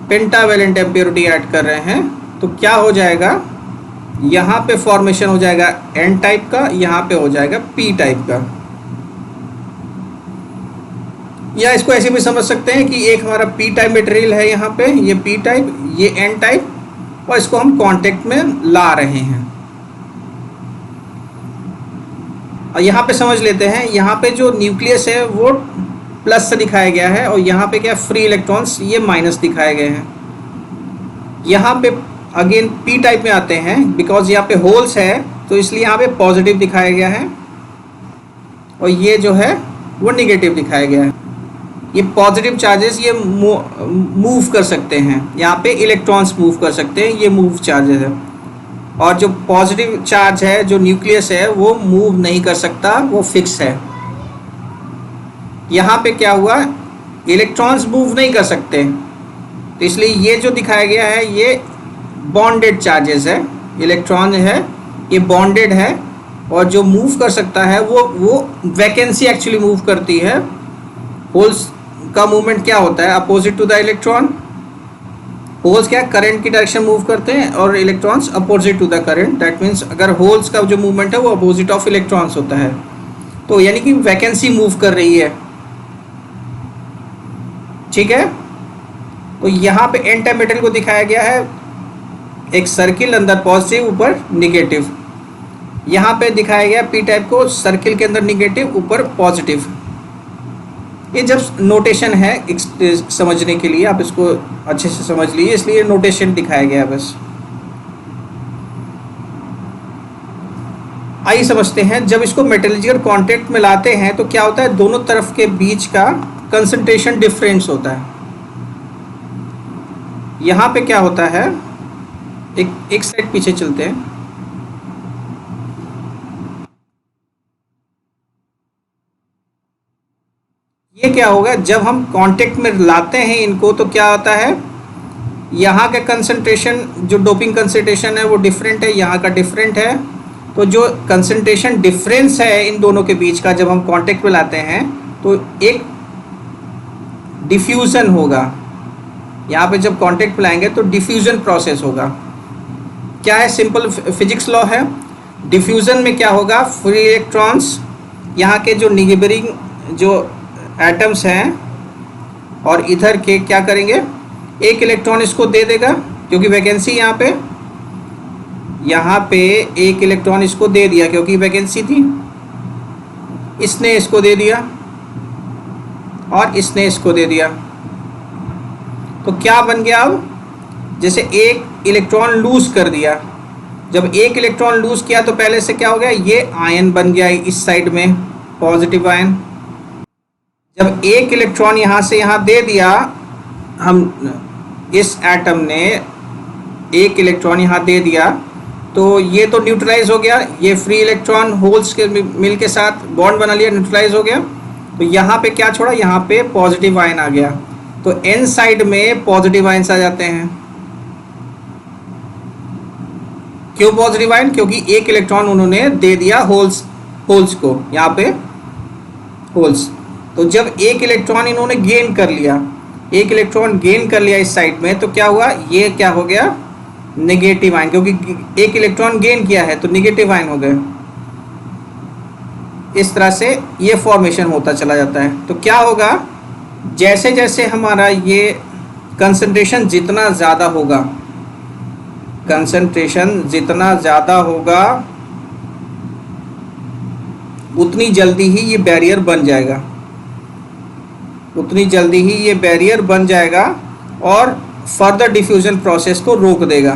पेंटावैलेंट इम्प्योरिटी ऐड कर रहे हैं। तो क्या हो जाएगा, यहाँ पे फॉर्मेशन हो जाएगा एन टाइप का, यहाँ पे हो जाएगा पी टाइप का। या इसको ऐसे भी समझ सकते हैं कि एक हमारा पी टाइप मटेरियल है, यहाँ पे ये पी टाइप, ये एन टाइप, और इसको हम कांटेक्ट में ला रहे हैं। और यहाँ पे समझ लेते हैं, यहाँ पे जो न्यूक्लियस है वो प्लस से दिखाया गया है, और यहाँ पे क्या फ्री इलेक्ट्रॉन्स ये माइनस दिखाए गए हैं। यहाँ पे अगेन पी टाइप में आते हैं, बिकॉज यहाँ पे होल्स है तो इसलिए यहाँ पे पॉजिटिव दिखाया गया है, और ये जो है वो निगेटिव दिखाया गया है। ये पॉजिटिव चार्जेस ये मूव कर सकते हैं, यहाँ पे इलेक्ट्रॉन्स मूव कर सकते हैं, ये मूव चार्जेस है। और जो पॉजिटिव चार्ज है, जो न्यूक्लियस है, वो मूव नहीं कर सकता, वो फिक्स है। यहाँ पे क्या हुआ, इलेक्ट्रॉन्स मूव नहीं कर सकते, तो इसलिए ये जो दिखाया गया है ये बॉन्डेड चार्जेस है। इलेक्ट्रॉन है ये बॉन्डेड है, और जो मूव कर सकता है वो वैकेंसी एक्चुअली मूव करती है। होल्स का मूवमेंट क्या होता है, opposite to the electron. Holes क्या करंट की डायरेक्शन मूव करते हैं, और electrons opposite to the current. That means अगर होल्स का जो मूवमेंट है वो अपोजिट ऑफ इलेक्ट्रॉन्स होता है, तो यानी कि वैकेंसी मूव कर रही है। ठीक है, तो यहाँ पे एन टाइप मेटल को दिखाया गया है एक सर्किल, अंदर पॉजिटिव ऊपर निगेटिव। यहाँ पे दिखाया गया पी टाइप को सर्किल के अंदर निगेटिव ऊपर पॉजिटिव। ये जब नोटेशन है समझने के लिए, आप इसको अच्छे से समझ लीजिए, इसलिए नोटेशन दिखाया गया है बस। आइए समझते हैं, जब इसको मेटलर्जिकल कांटेक्ट में लाते हैं तो क्या होता है, दोनों तरफ के बीच का कंसंट्रेशन डिफरेंस होता है। यहाँ पे क्या होता है, एक साइड पीछे चलते हैं। ये क्या होगा, जब हम कांटेक्ट में लाते हैं इनको तो क्या होता है, यहाँ का कंसंट्रेशन, जो डोपिंग कंसंट्रेशन है वो डिफरेंट है, यहाँ का डिफरेंट है। तो जो कंसंट्रेशन डिफरेंस है इन दोनों के बीच का, जब हम कांटेक्ट में लाते हैं तो एक डिफ्यूज़न होगा। यहाँ पे जब कांटेक्ट में लाएंगे तो डिफ्यूज़न प्रोसेस होगा। क्या है, सिंपल फिजिक्स लॉ है। डिफ्यूज़न में क्या होगा, फ्री इलेक्ट्रॉन्स यहाँ के जो निगेबरिंग जो एटम्स हैं, और इधर के क्या करेंगे, एक इलेक्ट्रॉन इसको दे देगा, क्योंकि वैकेंसी यहाँ पे एक इलेक्ट्रॉन इसको दे दिया क्योंकि वैकेंसी थी। इसने इसको दे दिया और इसने इसको दे दिया, तो क्या बन गया, अब जैसे एक इलेक्ट्रॉन लूज कर दिया। जब एक इलेक्ट्रॉन लूज किया तो पहले से क्या हो गया, ये आयन बन गया इस साइड में, पॉजिटिव आयन। जब एक इलेक्ट्रॉन यहाँ से यहाँ दे दिया, हम इस एटम ने एक इलेक्ट्रॉन यहाँ दे दिया, तो ये तो न्यूट्रलाइज हो गया, ये फ्री इलेक्ट्रॉन होल्स के मिल के साथ बॉन्ड बना लिया, न्यूट्रलाइज हो गया। तो यहाँ पे क्या छोड़ा, यहाँ पे पॉजिटिव आयन आ गया, तो एन साइड में पॉजिटिव आयन्स आ जाते हैं। क्यों पॉजिटिव आयन, क्योंकि एक इलेक्ट्रॉन उन्होंने दे दिया होल्स को, यहाँ पे होल्स। तो जब एक इलेक्ट्रॉन इन्होंने गेन कर लिया, एक इलेक्ट्रॉन गेन कर लिया इस साइड में, तो क्या हुआ, ये क्या हो गया, नेगेटिव आयन, क्योंकि एक इलेक्ट्रॉन गेन किया है तो नेगेटिव आयन हो गए। इस तरह से ये फॉर्मेशन होता चला जाता है। तो क्या होगा, जैसे जैसे हमारा ये कंसंट्रेशन जितना ज़्यादा होगा, कंसंट्रेशन जितना ज़्यादा होगा उतनी जल्दी ही ये बैरियर बन जाएगा, उतनी जल्दी ही ये बैरियर बन जाएगा और फर्दर डिफ्यूजन प्रोसेस को रोक देगा।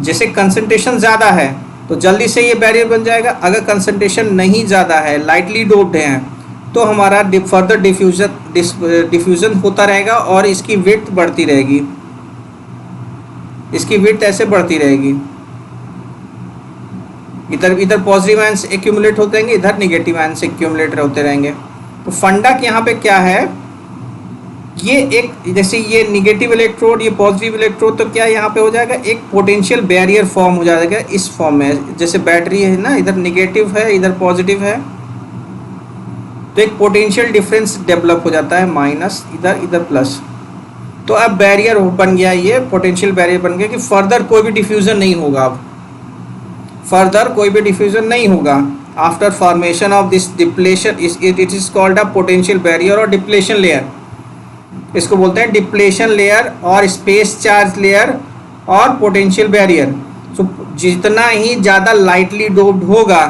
जैसे कंसंट्रेशन ज़्यादा है तो जल्दी से ये बैरियर बन जाएगा। अगर कंसंट्रेशन नहीं ज़्यादा है, लाइटली डोप्ड हैं, तो हमारा फर्दर डिफ्यूज़न होता रहेगा और इसकी विड्थ बढ़ती रहेगी, इसकी विड्थ ऐसे बढ़ती रहेगी। इधर पॉजिटिव आयंस एक्यूमुलेट होते रहेंगे, इधर नेगेटिव आयंस एक्यूमुलेट होते रहेंगे। तो फंडा यहाँ पे क्या है, ये एक जैसे ये निगेटिव इलेक्ट्रोड, ये पॉजिटिव इलेक्ट्रोड, तो क्या यहाँ पे हो जाएगा, एक पोटेंशियल बैरियर फॉर्म हो जाएगा इस फॉर्म में। जैसे बैटरी है ना, इधर निगेटिव है इधर पॉजिटिव है, तो एक पोटेंशियल डिफरेंस डेवलप हो जाता है, माइनस इधर प्लस। तो अब बैरियर बन गया, ये पोटेंशियल बैरियर बन गया कि फर्दर कोई भी डिफ्यूजन नहीं होगा। अब फर्दर कोई भी डिफ्यूजन नहीं होगा after formation of this depletion, it is called a potential barrier और डिप्लेशन लेयर। इसको बोलते हैं डिप्लेशन लेयर और स्पेस चार्ज लेयर और पोटेंशियल बैरियर। तो जितना ही ज़्यादा लाइटली डोप्ड होगा,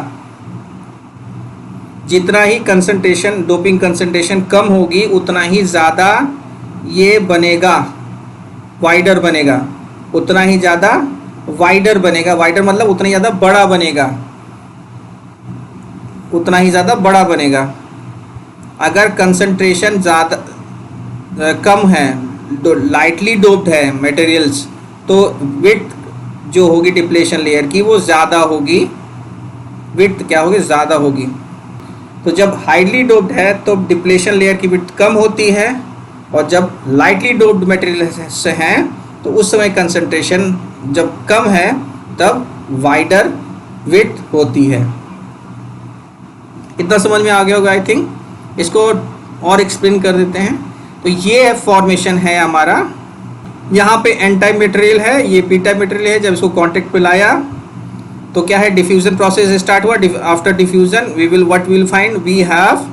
जितना ही कंसंट्रेशन, डोपिंग कंसंट्रेशन कम होगी, उतना ही ज़्यादा ये बनेगा, वाइडर बनेगा, उतना ही ज़्यादा वाइडर बनेगा। वाइडर मतलब उतना ही ज़्यादा बड़ा बनेगा, उतना ही ज़्यादा बड़ा बनेगा। अगर कंसंट्रेशन ज़्यादा कम है, लाइटली डोप्ड है मटेरियल्स, तो विड्थ जो होगी डिप्लेशन लेयर की वो ज़्यादा होगी, विड्थ क्या होगी, ज़्यादा होगी। तो जब हाईली डोप्ड है तो डिप्लेशन लेयर की विड्थ कम होती है, और जब लाइटली डोप्ड मटेरियल से हैं तो उस समय कंसंट्रेशन जब कम है तब वाइडर विड्थ होती है। इतना समझ में आ गया होगा आई थिंक। इसको और एक्सप्लेन कर देते हैं। तो ये फॉर्मेशन है हमारा, यहाँ पे एन टाइप मटेरियल है, ये पी टाइप मटेरियल है। जब इसको कांटेक्ट पे लाया तो क्या है, डिफ्यूजन प्रोसेस स्टार्ट हुआ। After diffusion what will find, we have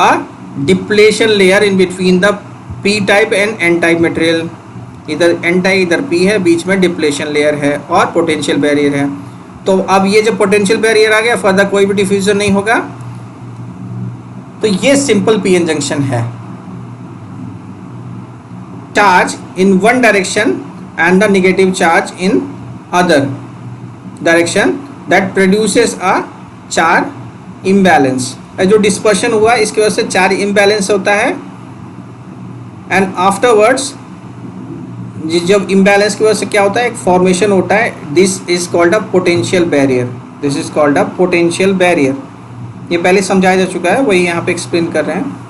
a depletion layer in between the P type and N type material. इधर एन टाइप इधर पी है, बीच में डिप्लेशन लेयर है और पोटेंशियल बैरियर है। तो अब ये जब पोटेंशियल बैरियर आ गया, फर्दर कोई भी डिफ्यूजन नहीं होगा। तो ये सिंपल पीएन जंक्शन है। Charge in one direction and the negative charge in other direction that produces a charge imbalance. जो डिस्पर्शन हुआ इसकी वजह से चार्ज इम्बैलेंस होता है। एंड आफ्टरवर्ड्स जब इम्बैलेंस की वजह से क्या होता है, एक फॉर्मेशन होता है। This is called a potential barrier, this is called a potential barrier. ये पहले समझाया जा चुका है, वही यहाँ पे एक्सप्लेन कर रहे हैं।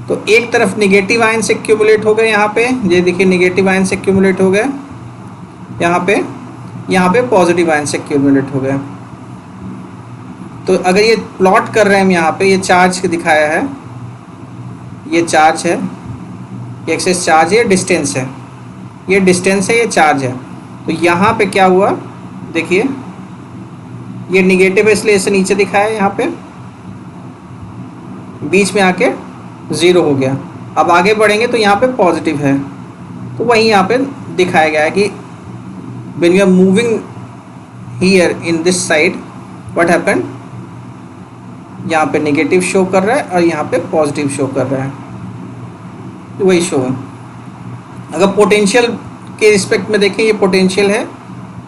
तो एक तरफ नेगेटिव आयन से एक्यूमुलेट हो गए, यहाँ पे ये देखिए नेगेटिव आयन से एक्यूमुलेट हो गए, यहाँ पे पॉजिटिव आयन से एक्यूमुलेट हो गए। तो अगर ये प्लॉट कर रहे हैं हम, यहाँ पे ये चार्ज दिखाया है, ये चार्ज है, ये एक्सेस चार्ज है, डिस्टेंस है, ये डिस्टेंस है, ये चार्ज है। तो यहाँ पे क्या हुआ देखिए, ये निगेटिव है इसलिए इसे नीचे दिखाया है, यहाँ पे बीच में आके ज़ीरो हो गया। अब आगे बढ़ेंगे तो यहाँ पे पॉजिटिव है, तो वहीं यहाँ पे दिखाया गया है कि when you are moving here in this side what happened, यहाँ पे नेगेटिव शो कर रहा है और यहाँ पे पॉजिटिव शो कर रहा है, तो वही शो है। अगर पोटेंशियल के रिस्पेक्ट में देखें, ये पोटेंशियल है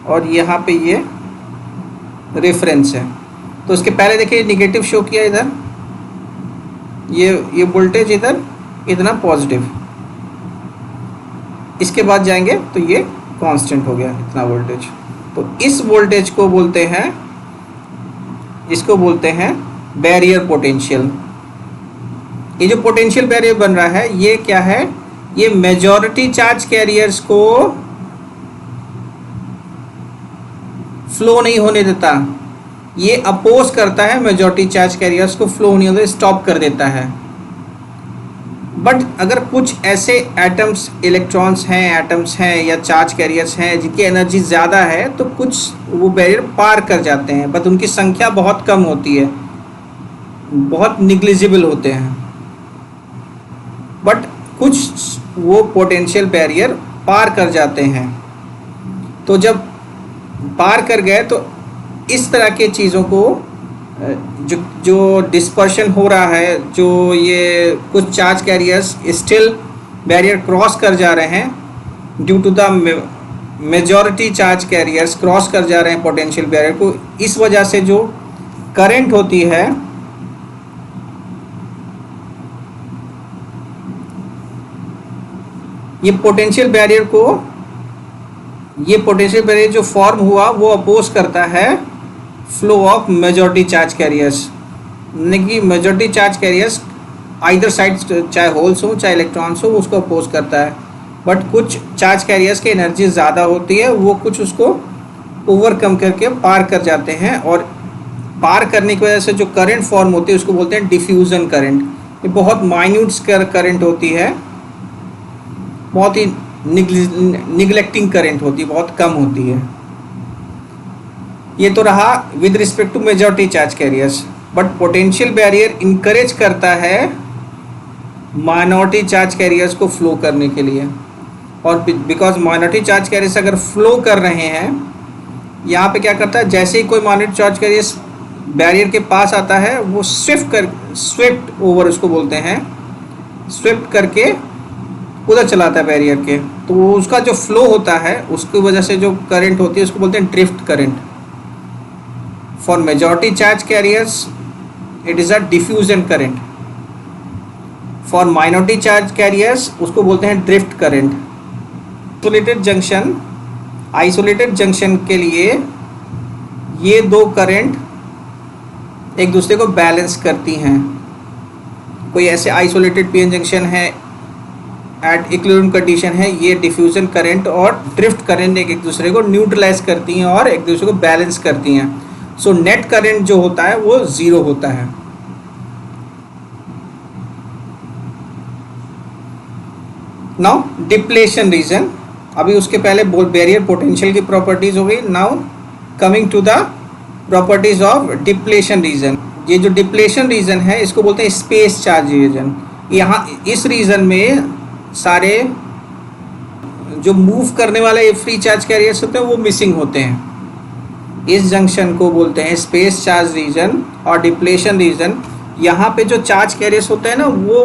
और यहाँ पे ये रेफरेंस है। तो इसके पहले देखिए नेगेटिव शो किया इधर, ये वोल्टेज इधर इतना पॉजिटिव, इसके बाद जाएंगे तो ये कांस्टेंट हो गया इतना वोल्टेज। तो इस वोल्टेज को बोलते हैं, इसको बोलते हैं बैरियर पोटेंशियल। ये जो पोटेंशियल बैरियर बन रहा है ये क्या है, ये मेजॉरिटी चार्ज कैरियर्स को फ्लो नहीं होने देता, ये अपोज करता है मेजॉरिटी चार्ज कैरियर्स को फ्लो नहीं होने, स्टॉप कर देता है। बट अगर कुछ ऐसे एटम्स, इलेक्ट्रॉन्स हैं, एटम्स हैं या चार्ज कैरियर्स हैं जिनकी एनर्जी ज़्यादा है, तो कुछ वो बैरियर पार कर जाते हैं, बट उनकी संख्या बहुत कम होती है, बहुत निग्लिजिबल होते हैं। बट कुछ वो पोटेंशियल बैरियर पार कर जाते हैं। तो जब पार कर गए तो इस तरह के चीज़ों को जो डिस्पर्शन हो रहा है, जो ये कुछ charge carriers still barrier cross कर जा रहे हैं, due to the majority charge carriers cross कर जा रहे हैं पोटेंशियल बैरियर को, इस वजह से जो करंट होती है ये पोटेंशियल बैरियर जो फॉर्म हुआ वो अपोज करता है flow of majority charge carriers, यानी कि majority charge carriers either side, चाहे होल्स हो चाहे इलेक्ट्रॉन्स हो, उसको अपोज करता है। बट कुछ चार्ज कैरियर्स की एनर्जी ज़्यादा होती है, वो कुछ उसको ओवरकम करके पार कर जाते हैं, और पार करने की वजह से जो करंट फॉर्म होती है उसको बोलते हैं डिफ्यूज़न करंट। ये बहुत माइन्यूट करंट होती है, बहुत ही निगलेक्टिंग करंट होती है, बहुत कम होती है। ये तो रहा with respect to majority charge carriers. But potential barrier encourage करता है माइनॉरिटी चार्ज कैरियर्स को फ्लो करने के लिए, और बिकॉज माइनॉरिटी चार्ज कैरियर्स अगर फ्लो कर रहे हैं, यहाँ पे क्या करता है, जैसे ही कोई माइनॉरिटी चार्ज कैरियर्स बैरियर के पास आता है वो स्विफ्ट ओवर उसको बोलते हैं, स्विफ्ट करके उधर चलाता है बैरियर के, तो उसका जो फ्लो होता है उसकी वजह से जो करंट होती है उसको बोलते हैं drift current. For majority charge carriers it is a diffusion current, for minority charge carriers उसको बोलते हैं ड्रिफ्ट करंट। आइसोलेटेड जंक्शन के लिए ये दो करंट एक दूसरे को बैलेंस करती हैं। कोई ऐसे आइसोलेटेड पीएन जंक्शन है एट इक्विलिब्रियम कंडीशन है, ये डिफ्यूजन करंट और ड्रिफ्ट करंट एक दूसरे को न्यूट्रलाइज करती हैं और एक दूसरे को बैलेंस करती हैं। सो नेट करंट जो होता है वो ज़ीरो होता है। नाउ डिप्लेशन रीजन, अभी उसके पहले बैरियर पोटेंशियल की प्रॉपर्टीज हो गई। Now coming to the properties of depletion region. ये जो डिप्लेशन रीजन है इसको बोलते हैं स्पेस चार्ज रीजन। यहाँ इस रीजन में सारे जो मूव करने वाले फ्री चार्ज कैरियर्स होते हैं वो मिसिंग होते हैं। इस जंक्शन को बोलते हैं स्पेस चार्ज रीजन और डिप्लेशन रीजन। यहाँ पे जो चार्ज कैरियर्स होते हैं ना वो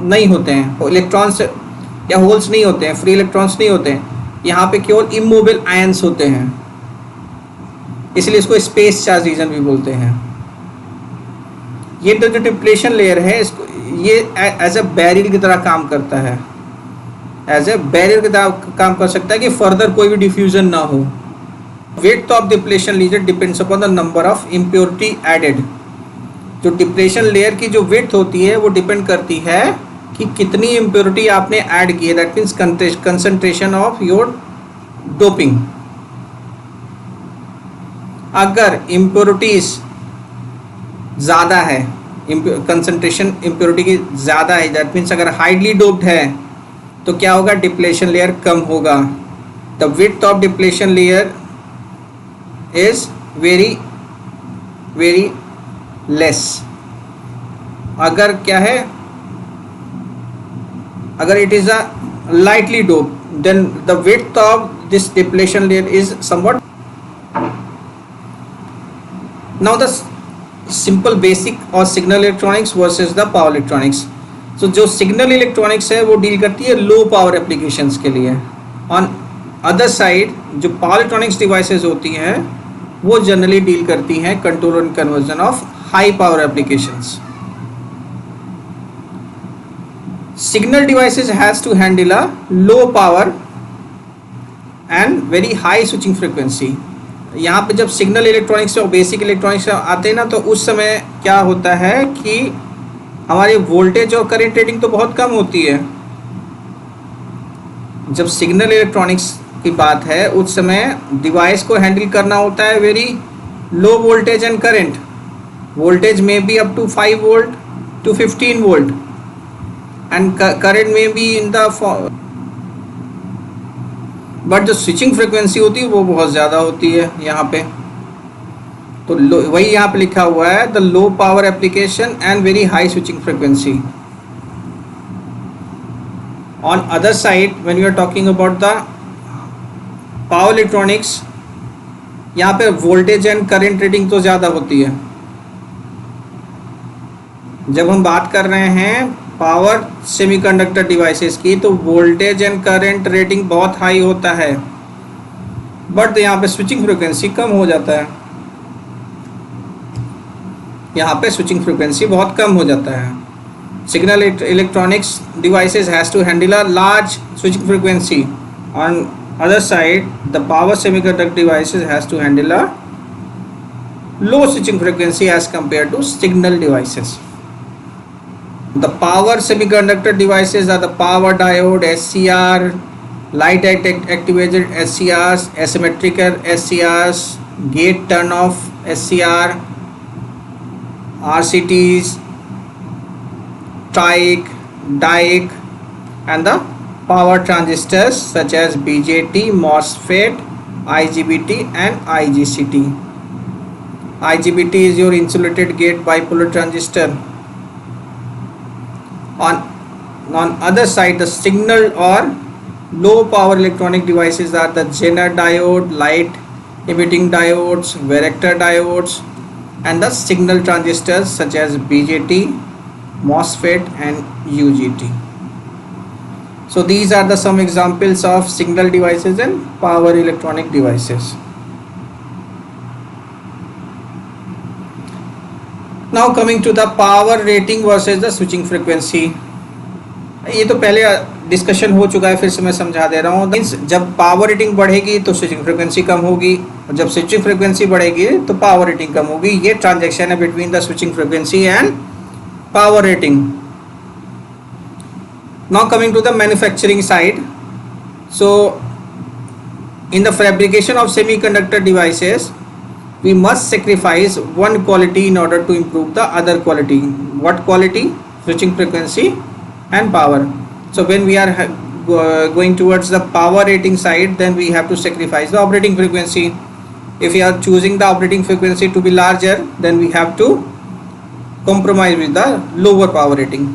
नहीं होते हैं, इलेक्ट्रॉन्स या होल्स नहीं होते हैं, फ्री इलेक्ट्रॉन्स नहीं होते हैं, यहाँ पे केवल इमोबिल आयंस होते हैं, इसलिए इसको स्पेस चार्ज रीजन भी बोलते हैं। ये जो डिप्लेशन लेयर है इसको ये एज ए बैरियर की तरह काम करता है, एज ए बैरियर की तरह काम कर सकता है कि फर्दर कोई भी डिफ्यूजन ना हो। Width of depletion layer depends upon the number of impurity added. जो डिप्लेशन लेयर की जो विड्थ होती है वो डिपेंड करती है कि कितनी इम्प्योरिटी आपने ऐड की है, that means concentration of your doping. अगर इम्प्योरिटीज ज़्यादा है, कंसंट्रेशन इम्प्योरिटी की ज़्यादा है, दैट मीन्स अगर हाईली डोप्ड है तो क्या होगा, डिप्लेशन लेयर कम होगा। The width of depletion layer is very very less. अगर क्या है, अगर it is a lightly doped then the width of this depletion layer is somewhat. Now the simple basic or signal electronics versus the power electronics. So जो signal electronics है वो deal करती है low power applications के लिए। On other side जो power electronics devices होती हैं वो जनरली डील करती हैं control and conversion of high power applications. Signal devices has to handle a low power and very high switching frequency. यहाँ पे जब सिग्नल इलेक्ट्रॉनिक्स और बेसिक इलेक्ट्रॉनिक्स आते हैं ना तो उस समय क्या होता है कि हमारी वोल्टेज और करंट रेटिंग तो बहुत कम होती है। जब सिग्नल इलेक्ट्रॉनिक्स की बात है उस समय डिवाइस को हैंडल करना होता है very low voltage and current. Voltage में भी up to 5 volt to 15 volt and current may be in the but जो स्विचिंग फ्रिक्वेंसी होती है वो बहुत ज़्यादा होती है यहाँ पे। तो वही यहाँ पे लिखा हुआ है the low power application and very high switching frequency. On other side when you are talking about the power electronics, यहाँ पे वोल्टेज एंड करंट रेटिंग तो ज़्यादा होती है। जब हम बात कर रहे हैं पावर सेमीकंडक्टर डिवाइसेस की तो वोल्टेज एंड करंट रेटिंग बहुत हाई होता है, बट यहाँ पे स्विचिंग फ्रिक्वेंसी कम हो जाता है। यहाँ पे स्विचिंग फ्रिक्वेंसी बहुत कम हो जाता है। signal electronics devices has to handle a large switching frequency. On other side, the power semiconductor devices has to handle a low switching frequency as compared to signal devices. The power semiconductor devices are the power diode, SCR, light activated SCRs, asymmetrical SCRs, gate turn off SCR, RCTs, TIC, DIC, and the power transistors such as BJT, MOSFET, IGBT and IGCT. IGBT is your insulated gate bipolar transistor. On other side, the signal or low power electronic devices are the Zener diode, light emitting diodes, varactor diodes, and the signal transistors such as BJT, MOSFET and UJT. So these are the some examples of signal devices and power electronic devices. Now coming to the power rating versus the switching frequency. ये तो पहले discussion हो चुका है, फिर से मैं समझा दे रहा हूँ. मीन्स जब पावर रेटिंग बढ़ेगी तो स्विचिंग फ्रिक्वेंसी कम होगी, और जब स्विचिंग फ्रिक्वेंसी बढ़ेगी तो पावर रेटिंग कम होगी. ये ट्रांजैक्शन है between the switching frequency and power rating. Now coming to the manufacturing side. So in the fabrication of semiconductor devices, we must sacrifice one quality in order to improve the other quality. What quality? Switching frequency and power. So when we are going towards the power rating side, then we have to sacrifice the operating frequency. If we are choosing the operating frequency to be larger, then we have to compromise with the lower power rating.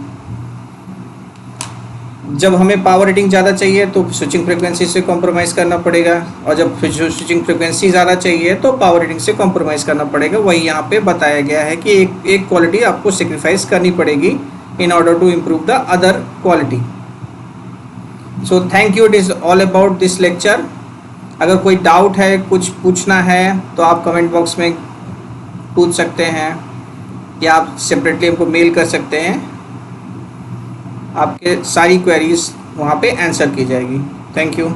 जब हमें power rating ज़्यादा चाहिए तो switching frequency से compromise करना पड़ेगा, और जब स्विचिंग फ्रिक्वेंसी ज़्यादा चाहिए तो पावर रेटिंग से कॉम्प्रोमाइज़ करना पड़ेगा. वही यहाँ पे बताया गया है कि एक क्वालिटी आपको सेक्रीफाइस करनी पड़ेगी in order to improve the other quality. So thank you. It is all about this lecture. अगर कोई डाउट है, कुछ पूछना है, तो आप कमेंट बॉक्स में पूछ सकते हैं, या आप सेपरेटली हमको मेल कर सकते हैं. आपके सारी क्वेरीज वहाँ पे आंसर की जाएगी. Thank you.